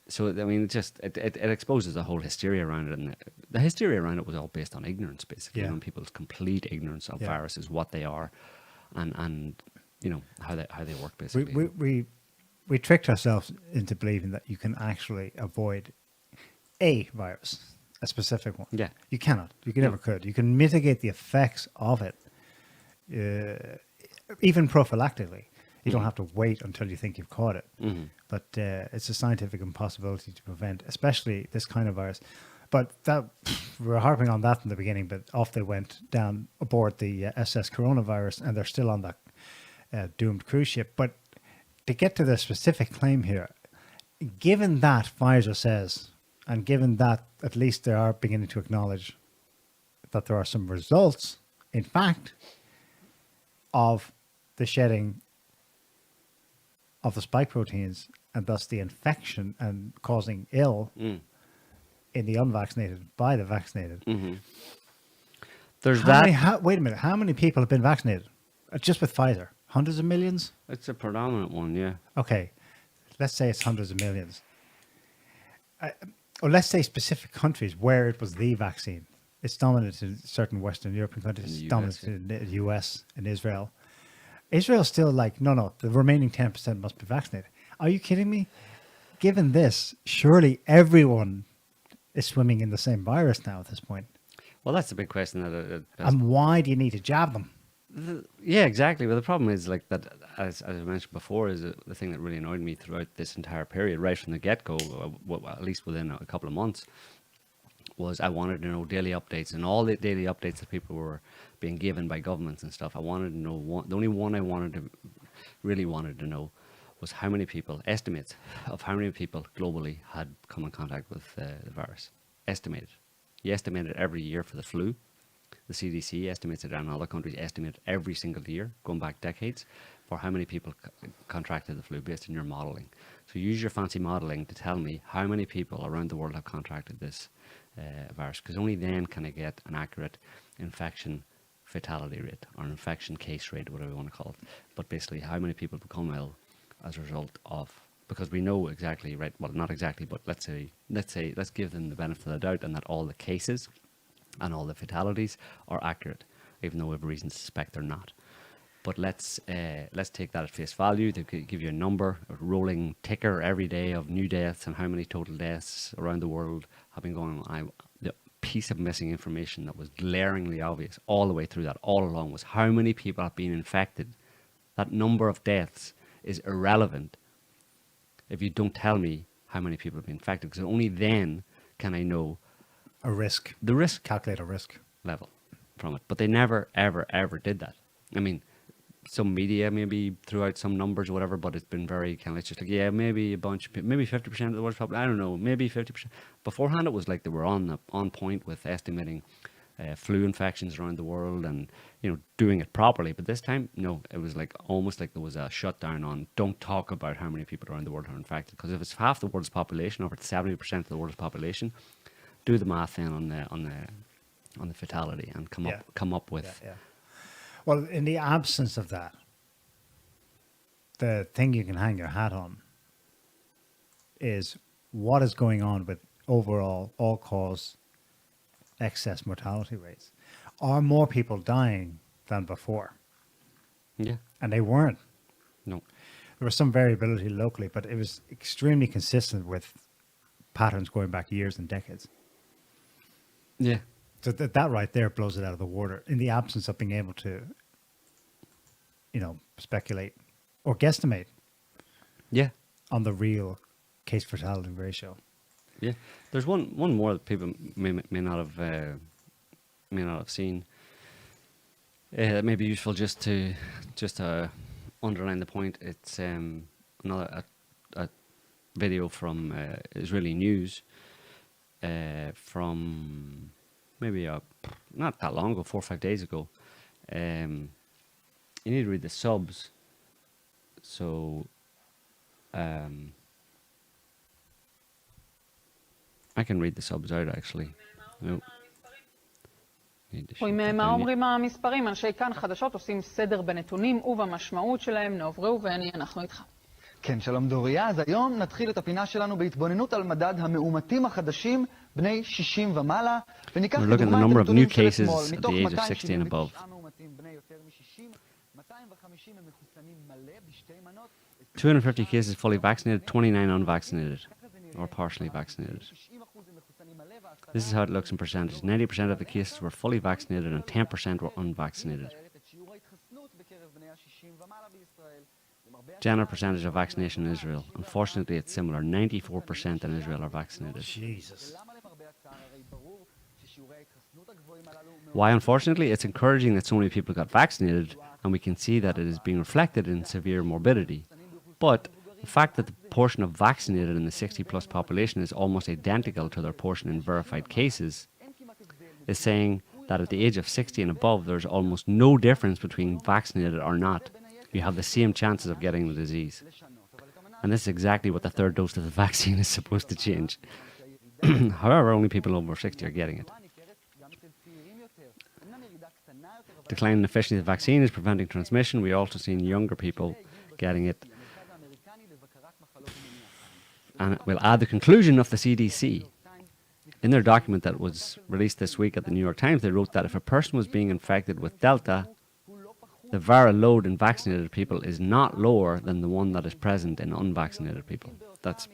So I mean, it exposes the whole hysteria around it, and the hysteria around it was all based on ignorance, basically, Yeah. people's complete ignorance of Yeah. viruses, what they are, and how they work, basically. We tricked ourselves into believing that you can actually avoid a virus, a specific one. Yeah. You cannot. You No. never could. You can mitigate the effects of it, even prophylactically. You don't have to wait until you think you've caught it. Mm-hmm. But it's a scientific impossibility to prevent, especially this kind of virus. But that we were harping on that in the beginning, but off they went down aboard the SS coronavirus, and they're still on that doomed cruise ship. But to get to the specific claim here, given that Pfizer says, and given that at least they are beginning to acknowledge that there are some results, in fact, of the shedding of the spike proteins, and thus the infection and causing ill in the unvaccinated by the vaccinated. Mm-hmm. There's Wait a minute. How many people have been vaccinated? Just with Pfizer? Hundreds of millions? It's a predominant one, yeah. Okay. Let's say it's hundreds of millions. Or let's say specific countries where it was the vaccine. It's dominant in certain Western European countries. In the It's US, dominant yeah. in the US and Israel. Israel's still like, no, the remaining 10% must be vaccinated. Are you kidding me? Given this, surely everyone is swimming in the same virus now at this point. Well, that's the big question. That And why do you need to jab them? yeah, exactly. Well, the problem is like that, as I mentioned before, is the thing that really annoyed me throughout this entire period, right from the get-go, at least within a couple of months, was I wanted to know daily updates, and all the daily updates that people were being given by governments and stuff. I wanted to know the only one I really wanted to know was how many people, estimates of how many people globally had come in contact with the virus. Estimated. You estimate it every year for the flu. The CDC estimates it, and other countries estimate it every single year, going back decades, for how many people contracted the flu based on your modelling. So use your fancy modelling to tell me how many people around the world have contracted this virus, because only then can I get an accurate infection fatality rate or an infection case rate, whatever you want to call it. But basically, how many people become ill as a result of, because we know exactly, right? Well, not exactly, but let's give them the benefit of the doubt, and that all the cases and all the fatalities are accurate, even though we have reason to suspect they're not. But let's take that at face value. They give you a number, a rolling ticker every day of new deaths and how many total deaths around the world have been going on. The piece of missing information that was glaringly obvious all the way through that, all along, was how many people have been infected. That number of deaths is irrelevant if you don't tell me how many people have been infected, because only then can I know A risk. the risk Calculate a risk. level from it. But they never, ever, ever did that. I mean, some media maybe threw out some numbers or whatever, but it's been very kind of, it's just like, yeah, maybe a bunch of people, maybe 50% of the world's population, I don't know, maybe 50%. Beforehand, it was like they were on point with estimating flu infections around the world and, doing it properly. But this time, no, it was like almost like there was a shutdown on, don't talk about how many people around the world are infected. Because if it's half the world's population, or if it's 70% of the world's population, do the math then on the fatality and come up with. Yeah. Well, in the absence of that, the thing you can hang your hat on is what is going on with overall all-cause excess mortality rates. Are more people dying than before? Yeah. And they weren't. No. There was some variability locally, but it was extremely consistent with patterns going back years and decades. Yeah. So that right there blows it out of the water in the absence of being able to, speculate or guesstimate Yeah. on the real case fatality ratio. Yeah. There's one more that people may not have seen. That may be useful just to underline the point. It's another a video from Israeli news from maybe not that long ago, 4 or 5 days ago. You need to read the subs. So I can read the subs out actually. No. מה אומרים המספרים? אנשי כאן חדשות עושים סדר בנתונים ובמשמעות שלהם. נעברו ואני, אנחנו איתך. כן, שלום דוריה. אז היום נתחיל את הפינה שלנו בהתבוננות על מדד המאומתים החדשים בני 60 ומעלה. וניקח לדוגמה את הנתונים של אתמול. מתוך 279 מאומתים בני יותר מ-60, 250 הם מחוסנים מלא בשתי מנות. 250 cases fully vaccinated, 29 unvaccinated or partially vaccinated. This is how it looks in percentage. 90% of the cases were fully vaccinated and 10% were unvaccinated. General percentage of vaccination in Israel. Unfortunately, it's similar. 94% in Israel are vaccinated. Jesus. Why, unfortunately? It's encouraging that so many people got vaccinated, and we can see that it is being reflected in severe morbidity. But the fact that the portion of vaccinated in the 60-plus population is almost identical to their portion in verified cases is saying that at the age of 60 and above, there's almost no difference between vaccinated or not. You have the same chances of getting the disease. And this is exactly what the third dose of the vaccine is supposed to change. However, only people over 60 are getting it. Decline in efficiency of the vaccine is preventing transmission. We're also seeing younger people getting it. And we'll add the conclusion of the CDC. In their document that was released this week at the New York Times, they wrote that if a person was being infected with Delta, the viral load in vaccinated people is not lower than the one that is present in unvaccinated people. That's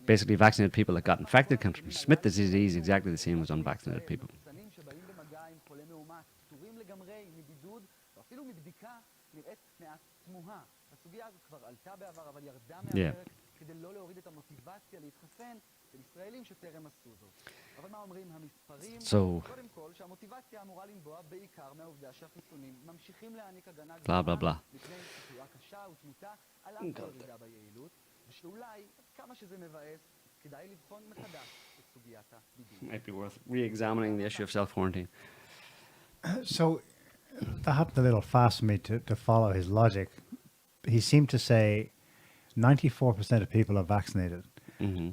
basically vaccinated people that got infected can transmit the disease exactly the same as unvaccinated people. Yeah. כדי לא להוריד את המוטיבציה להתחסן של ישראלים שטרם עשו זאת. אבל מה אומרים המספרים? קודם כל, שהמוטיבציה אמורה לנבוע בעיקר מהעובדה שהחיסונים ממשיכים להעניק הגנה גבוהה מפני תחלואה קשה ותמותה על אף הירידה ביעילות, ושאולי, כמה שזה מבאס, כדאי לבחון מחדש את סוגיית הבידוד. Might be worth re-examining the issue of self-quarantine. So that happened a little fast for me to follow his logic. He seemed to say 94% of people are vaccinated. Mm-hmm.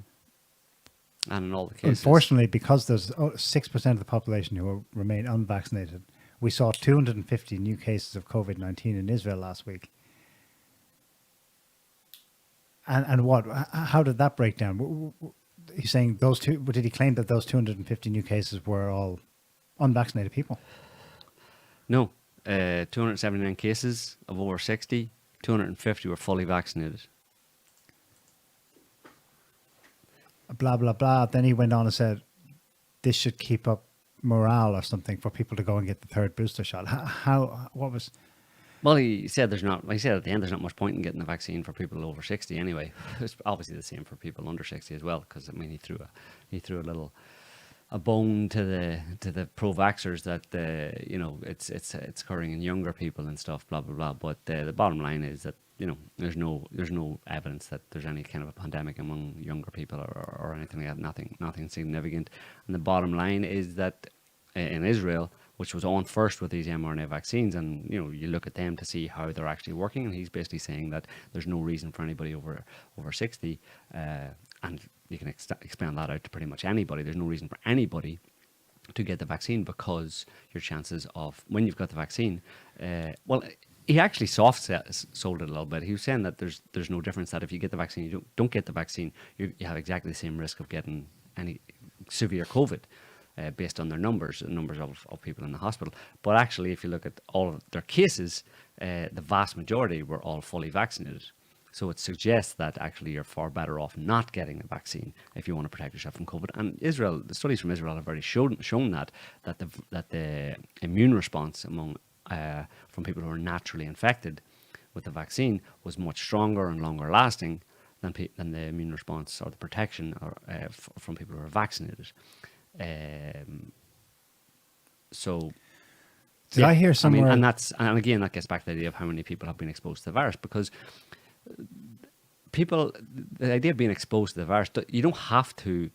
And in all the cases... Unfortunately, because there's 6% of the population who remain unvaccinated, we saw 250 new cases of COVID-19 in Israel last week. And what? How did that break down? He's saying those two... Did he claim that those 250 new cases were all unvaccinated people? No. 279 cases of over 60, 250 were fully vaccinated. Blah, blah, blah. Then he went on and said, this should keep up morale or something for people to go and get the third booster shot. What was... Well, he said at the end there's not much point in getting the vaccine for people over 60 anyway. It's obviously the same for people under 60 as well, because I mean he threw a bone to the pro-vaxxers that it's occurring in younger people and stuff, blah blah blah. But the bottom line is that there's no evidence that there's any kind of a pandemic among younger people or anything like that. Nothing significant. And the bottom line is that in Israel, which was on first with these mRNA vaccines, and you look at them to see how they're actually working, and he's basically saying that there's no reason for anybody over 60, and you can expand that out to pretty much anybody. There's no reason for anybody to get the vaccine, because your chances of, when you've got the vaccine, he actually sold it a little bit. He was saying that there's no difference, that if you get the vaccine, you don't get the vaccine, you have exactly the same risk of getting any severe COVID. Based on their numbers of people in the hospital. But actually, if you look at all of their cases, the vast majority were all fully vaccinated. So it suggests that actually you're far better off not getting the vaccine if you want to protect yourself from COVID. And Israel, the studies from Israel have already shown that the immune response from people who are naturally infected with the vaccine was much stronger and longer lasting than the immune response or the protection from people who are vaccinated. So did I hear somewhere? And again that gets back to the idea of how many people have been exposed to the virus, because the idea of being exposed to the virus, you don't have to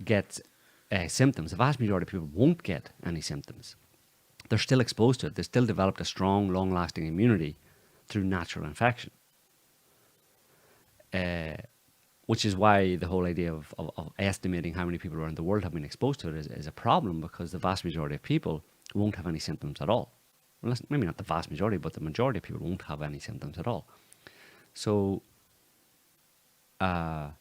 get symptoms. The vast majority of people won't get any symptoms. They're still exposed to it. They still developed a strong, long-lasting immunity through natural infection. Which is why the whole idea of estimating how many people around the world have been exposed to it is a problem, because the vast majority of people won't have any symptoms at all. Well, maybe not the vast majority, but the majority of people won't have any symptoms at all. So, yeah.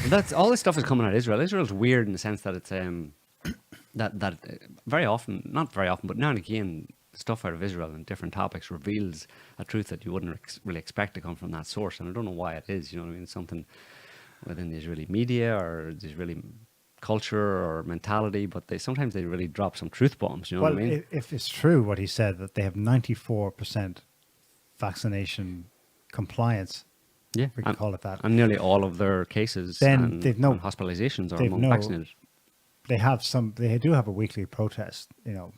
That's all this stuff is coming out of Israel. Israel's weird in the sense that it's that very often, not very often, but now and again, stuff out of Israel and different topics reveals a truth that you wouldn't really expect to come from that source. And I don't know why it is, It's something within the Israeli media or the Israeli culture or mentality, but sometimes they really drop some truth bombs, what I mean? If it's true what he said, that they have 94% vaccination compliance, we can call it that. And nearly all of their cases and hospitalizations are among vaccinated. They do have a weekly protest,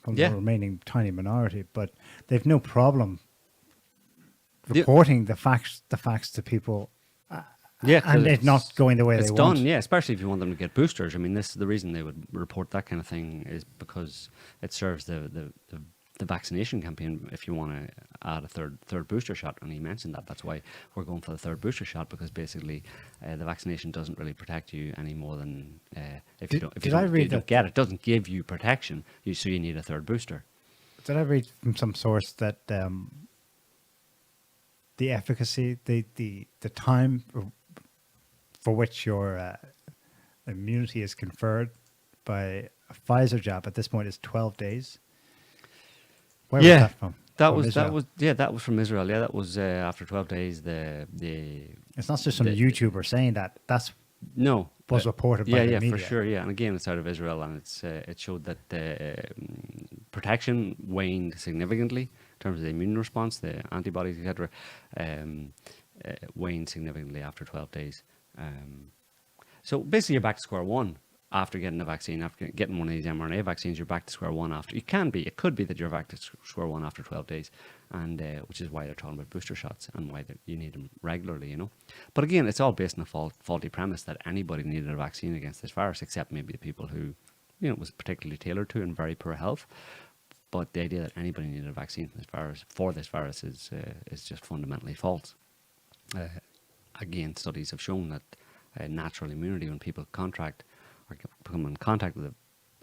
from the remaining tiny minority, but they've no problem reporting the facts to people, and it's not going the way they want. It's done, especially if you want them to get boosters. I mean, the reason they would report that kind of thing is because it serves the vaccination campaign if you want to add a third booster shot. And he mentioned that. That's why we're going for the third booster shot, because basically the vaccination doesn't really protect you any more than if you don't get it. It doesn't give you protection, so you need a third booster. Did I read from some source that the efficacy, the time for which your immunity is conferred by a Pfizer jab at this point is 12 days? Where was that from? That was from Israel. Yeah, that was after 12 days. It's not just some YouTuber saying that. That's was reported by the media. For sure. Yeah, and again, it's out of Israel, and it showed that the protection waned significantly terms of the immune response, the antibodies, etc., wane significantly after 12 days. So basically, you're back to square one after getting a vaccine, after getting one of these mRNA vaccines. You're back to square one after. It could be that you're back to square one after 12 days, and which is why they're talking about booster shots and why you need them regularly, you know. But again, it's all based on a faulty premise that anybody needed a vaccine against this virus, except maybe the people who, you know, it was particularly tailored to and very poor health. But the idea that anybody needed a vaccine for this virus is just fundamentally false. Again, studies have shown that natural immunity, when people contract or become in contact with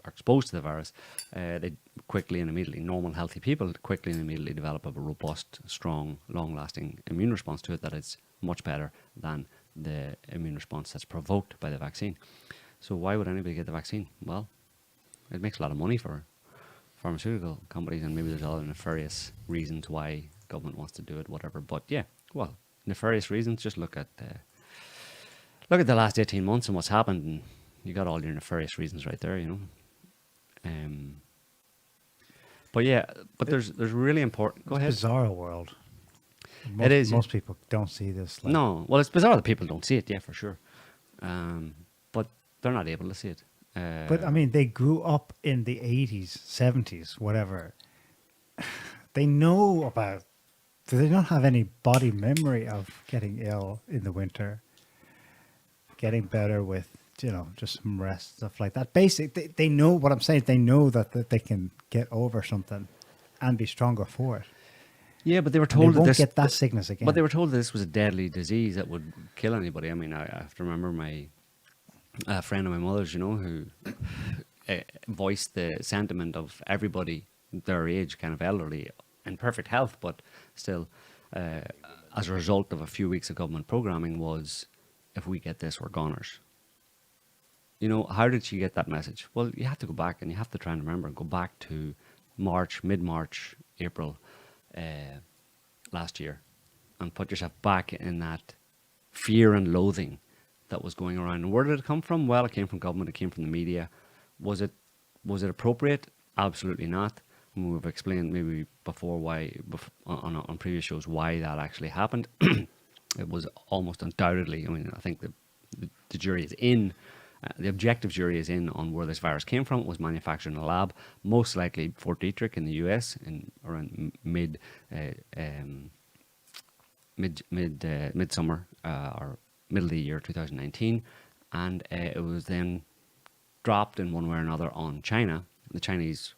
are exposed to the virus, they quickly and immediately, normal healthy people quickly and immediately develop a robust, strong, long-lasting immune response to it that is much better than the immune response that's provoked by the vaccine. So why would anybody get the vaccine? Well, it makes a lot of money for pharmaceutical companies, and maybe there's other nefarious reasons why government wants to do it, whatever. But yeah, well, nefarious reasons, just look at the last 18 months and what's happened, and you got all your nefarious reasons right there, you know. But yeah, but there's really important. Go ahead. Bizarre world. It is. Most people don't see this. Like, no, well, it's bizarre that people don't see it. Yeah, for sure. But they're not able to see it. but I mean, they grew up in the 80s, 70s, whatever. They know about. Do they not have any body memory of getting ill in the winter? Getting better with, you know, just some rest, stuff like that. They know what I'm saying. They know that they can get over something and be stronger for it. Yeah, but they were And told they won't that get that sickness again. But they were told that this was a deadly disease that would kill anybody. I mean, I have to remember a friend of my mother's, you know, who voiced the sentiment of everybody their age, kind of elderly, in perfect health, but still, as a result of a few weeks of government programming, was, if we get this, we're goners. You know, how did she get that message? Well, you have to go back and you have to try and remember, go back to mid-March, April last year, and put yourself back in that fear and loathing that was going around. And where did it come from? Well, it came from government, it came from the media. Was it appropriate? Absolutely not. And we've explained maybe before on previous shows why that actually happened. It was almost undoubtedly, I mean, I think the jury is in, the objective jury is in on where this virus came from. It was manufactured in a lab, most likely Fort Detrick in the US, in around midsummer or middle of the year 2019, and it was then dropped in one way or another on China. The Chinese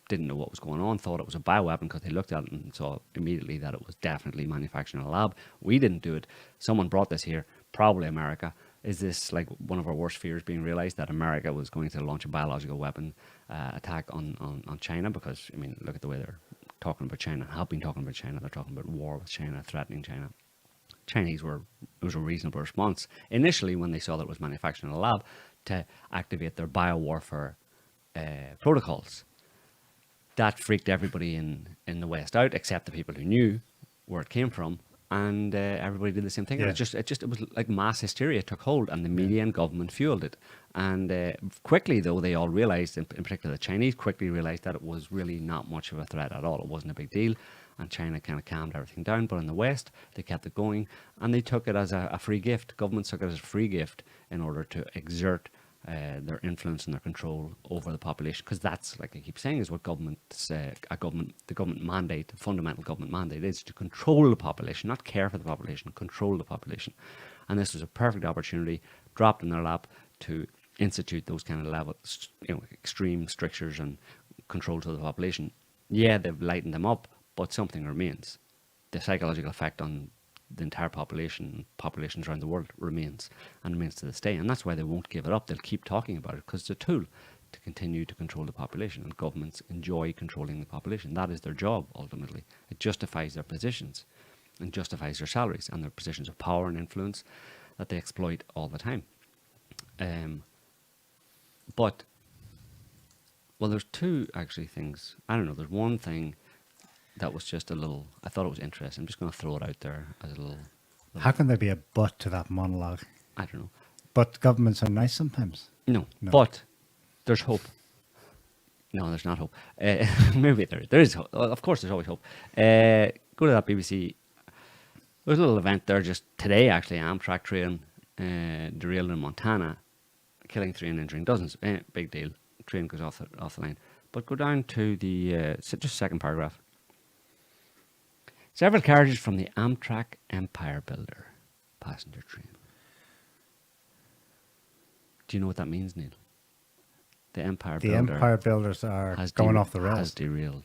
didn't know what was going on, thought it was a bioweapon because they looked at it and saw immediately that it was definitely manufactured in a lab. We didn't do it. Someone brought this here, probably America. Is this like one of our worst fears being realized, that America was going to launch a biological weapon attack on China? Because, I mean, look at the way they're talking about China, have been talking about China. They're talking about war with China, threatening China. It was a reasonable response initially when they saw that it was manufactured in a lab to activate their biowarfare protocols. That freaked everybody in the West out, except the people who knew where it came from, and everybody did the same thing. Yeah. And it was like mass hysteria took hold, and the media and government fueled it. And quickly, though, they all realized, in particular the Chinese, quickly realized that it was really not much of a threat at all. It wasn't a big deal, and China kind of calmed everything down. But in the West, they kept it going, and they took it as a free gift. Governments took it as a free gift in order to exert their influence and their control over the population, because that's, like I keep saying, is what the government mandate, the fundamental government mandate, is to control the population, not care for the population, control the population. And this was a perfect opportunity dropped in their lap to institute those kind of extreme strictures and controls of the population. Yeah, they've lightened them up, but something remains. The psychological effect on the entire populations around the world remains to this day. And that's why they won't give it up. They'll keep talking about it, because it's a tool to continue to control the population, and governments enjoy controlling the population. That is their job, ultimately. It justifies their positions and justifies their salaries and their positions of power and influence that they exploit all the time. But, well, there's two actually things. I don't know, there's one thing that was just a little, I thought it was interesting. I'm just going to throw it out there as a little. How can there be a but to that monologue? I don't know. But governments are nice sometimes. No. No. But there's hope. No, there's not hope. Maybe there is hope. Of course, there's always hope. Go to that BBC. There's a little event there just today, actually. Amtrak train derailed in Montana, killing 3 and injuring dozens. Big deal. Train goes off the line. But go down to the just second paragraph. Several carriages from the Amtrak Empire Builder passenger train. Do you know what that means, Neil? The Empire Builders are going off the rails. Has derailed.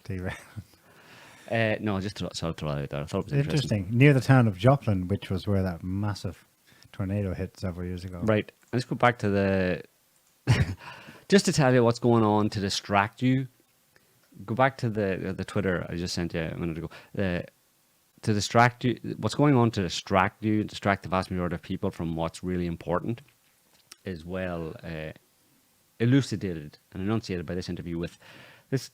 No, just throw it out there. I thought it was interesting. Near the town of Joplin, which was where that massive tornado hit several years ago. Right. Let's go back to the... just to tell you what's going on to distract you. Go back to the Twitter I just sent you a minute ago. To distract you, what's going on to distract you, distract the vast majority of people from what's really important, is well elucidated and enunciated by this interview with this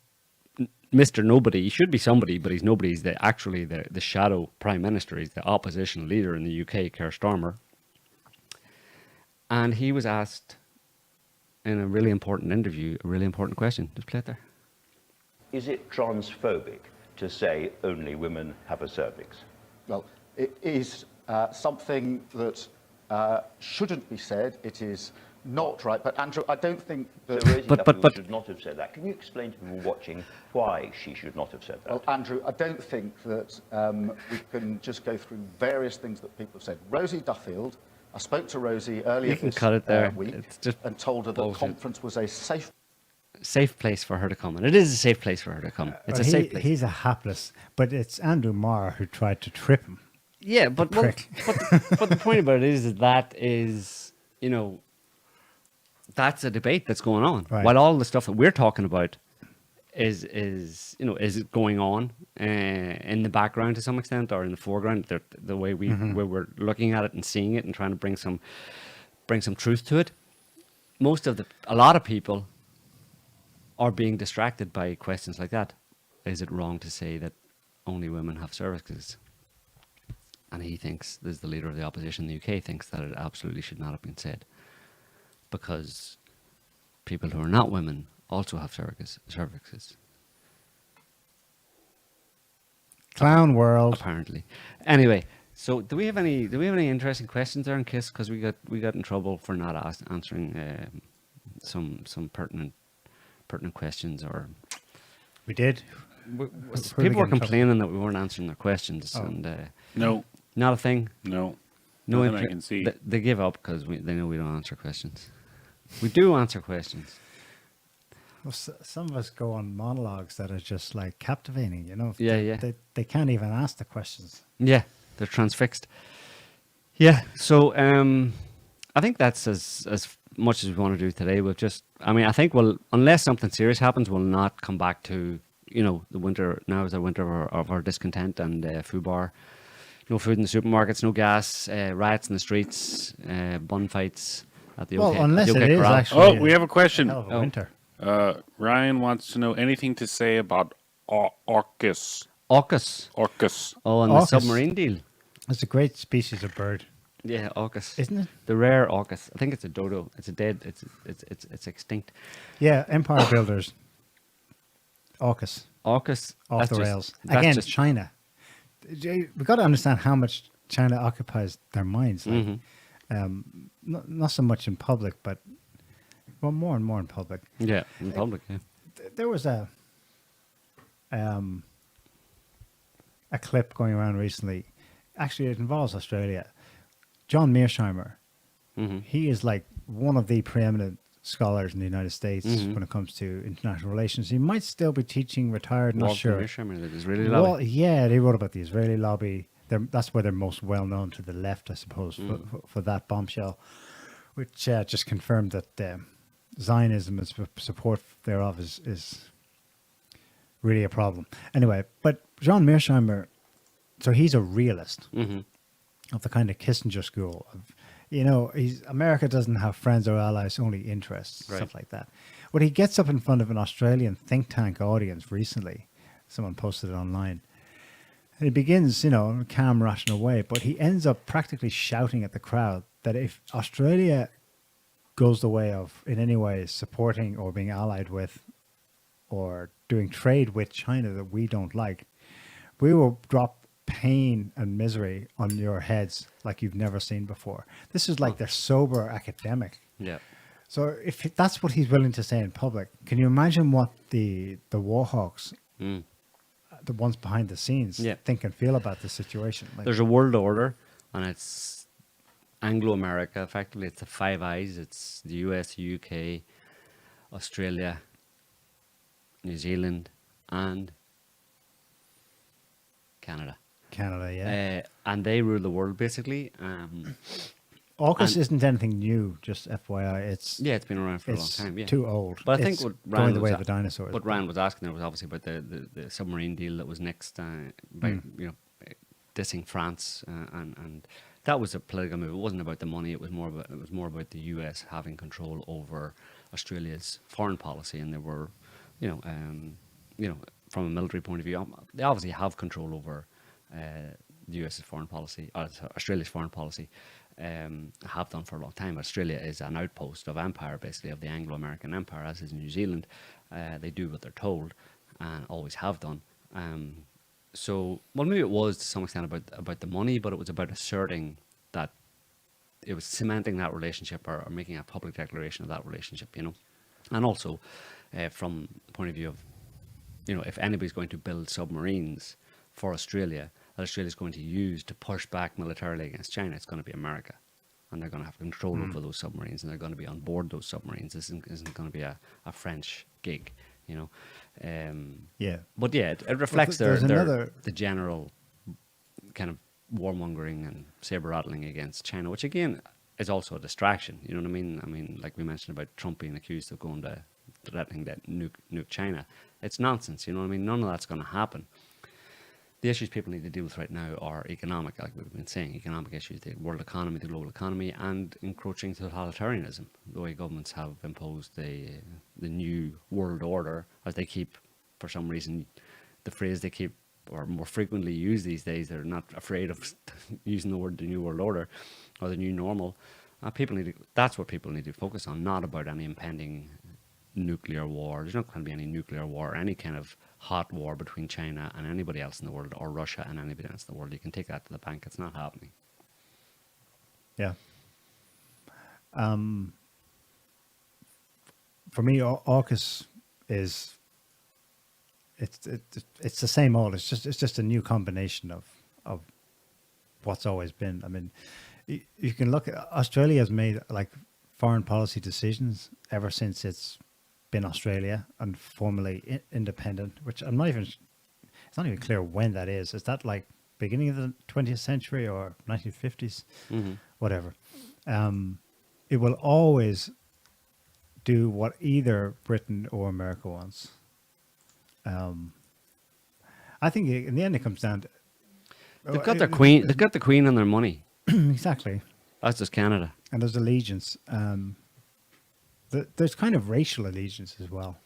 Mr. Nobody. He should be somebody, but he's nobody. He's actually the shadow prime minister. He's the opposition leader in the UK, Keir Starmer. And he was asked in a really important interview, a really important question. Just play it there. Is it transphobic to say only women have a cervix? Well, it is something that shouldn't be said. It is not right. But Andrew, I don't think that... But should not have said that. Can you explain to people watching why she should not have said that? Well, Andrew, I don't think that we can just go through various things that people have said. Rosie Duffield, I spoke to Rosie earlier this week and told her that the conference was a safe place for her to come, and it is a safe place for her to come. It's a safe place. He's a hapless, but it's Andrew Marr who tried to trip him. Yeah, but the point about it is that is, you know, that's a debate that's going on. Right. While all the stuff that we're talking about is going on in the background to some extent, or in the foreground, the way where we're looking at it and seeing it and trying to bring some truth to it. A lot of people are being distracted by questions like that. Is it wrong to say that only women have cervixes? And he thinks, as the leader of the opposition in the UK, thinks that it absolutely should not have been said. Because people who are not women also have cervixes. Clown world. Apparently. Anyway, so do we have any interesting questions there in case? Because we got in trouble for not answering some pertinent questions, or we did. People were complaining that we weren't answering their questions, and no, not a thing. No, I can see. They give up because they know we don't answer questions. We do answer questions. Well, some of us go on monologues that are just like captivating, you know. Yeah. They can't even ask the questions. Yeah, they're transfixed. Yeah, so I think that's as much as we want to do today. I think unless something serious happens, we'll not come back to, you know, the winter. Now is the winter of our discontent and FUBAR. No food in the supermarkets, no gas, riots in the streets, bun fights at the OK. Unless it is actually we have a question. Winter. Ryan wants to know anything to say about AUKUS. AUKUS. Oh, and the submarine deal. It's a great species of bird. Yeah, AUKUS. Isn't it? The rare AUKUS. I think it's a dodo. It's it's extinct. Yeah, Empire Builders. AUKUS. AUKUS. Off the rails. Again, China. We've got to understand how much China occupies their minds. Like, not so much in public, but more and more in public. Yeah, in public. Yeah. There was a clip going around recently. Actually, it involves Australia. John Mearsheimer. He is like one of the preeminent scholars in the United States when it comes to international relations. He might still be teaching, retired, not sure. Mearsheimer, the Israeli lobby. Well, yeah, they wrote about the Israeli lobby. That's where they're most well known to the left, I suppose, for that bombshell, which just confirmed that Zionism and support thereof is really a problem. Anyway, but John Mearsheimer, so he's a realist of the kind of Kissinger school of, you know, America doesn't have friends or allies, only interests, stuff like that. When he gets up in front of an Australian think tank audience recently, someone posted it online, and he begins, you know, in a calm, rational way, but he ends up practically shouting at the crowd that if Australia goes the way of, in any way, supporting or being allied with or doing trade with China that we don't like, we will drop pain and misery on your heads like you've never seen before. This is like their sober academic. Yeah. So if that's what he's willing to say in public, can you imagine what the warhawks, the ones behind the scenes, think and feel about the situation? Like, there's a world order, and it's Anglo-America. Effectively, it's the Five Eyes. It's the US, UK, Australia, New Zealand, and Canada. Canada, yeah. And they rule the world, basically. AUKUS isn't anything new, just FYI. It's been around for a long time. Yeah, too old. But I think it's what going Ryan the way was of the dinosaurs. What Ryan was asking there was obviously about the submarine deal that was next, by dissing France, and that was a political move. It wasn't about the money. It was more about the US having control over Australia's foreign policy, and they were, from a military point of view, they obviously have control over the US's foreign policy, Australia's foreign policy. Have done for a long time. Australia is an outpost of empire, basically, of the Anglo-American empire, as is New Zealand. They do what they're told, and always have done. So, well, maybe it was to some extent about the money, but it was about asserting that it was cementing that relationship, or making a public declaration of that relationship, And also, from the point of view of, if anybody's going to build submarines for Australia, that Australia's going to use to push back militarily against China, it's going to be America. And they're going to have control over those submarines, and they're going to be on board those submarines. This isn't going to be a French gig, But yeah, it reflects the general kind of warmongering and saber-rattling against China, which again is also a distraction. You know what I mean? I mean, like we mentioned about Trump being accused of going to threatening that nuke China. It's nonsense. You know what I mean? None of that's going to happen. The issues people need to deal with right now are economic, like we've been saying, economic issues, the world economy, the global economy, and encroaching totalitarianism, the way governments have imposed the new world order, as they keep, for some reason, the phrase they keep, or more frequently use these days, they're not afraid of using the word the new world order, or the new normal. That's what people need to focus on, not about any impending nuclear war. There's not going to be any nuclear war or any kind of hot war between China and anybody else in the world, or Russia and anybody else in the world. You can take that to the bank. It's not happening. Yeah. For me, AUKUS is it's the same old. It's just a new combination of what's always been. I mean, you can look at Australia has made like foreign policy decisions ever since it's been Australia and formally independent, which it's not even clear when that is. Is that like beginning of the 20th century or 1950s? Whatever. It will always do what either Britain or America wants. I think in the end it comes down to they've got their queen. They've got the queen and their money. Exactly. That's just Canada. And there's allegiance. There's kind of racial allegiance as well.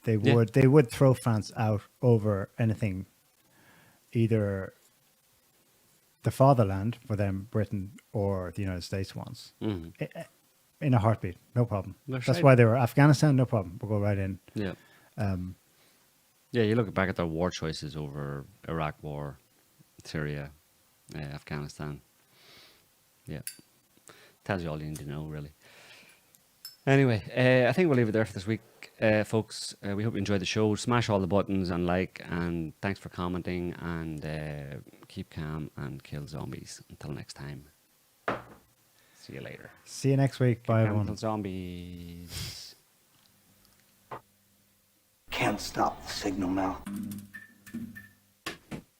They would throw France out over anything, either the fatherland for them, Britain, or the United States wants. In a heartbeat, no problem. That's why they were Afghanistan, no problem. We'll go right in. Yeah. You look back at their war choices over Iraq War, Syria, Afghanistan. Yeah. Tells you all you need to know, really. Anyway, I think we'll leave it there for this week, folks. We hope you enjoyed the show. Smash all the buttons and like, and thanks for commenting, and keep calm and kill zombies. Until next time. See you later. See you next week. Bye, everyone. Kill zombies. Can't stop the signal now.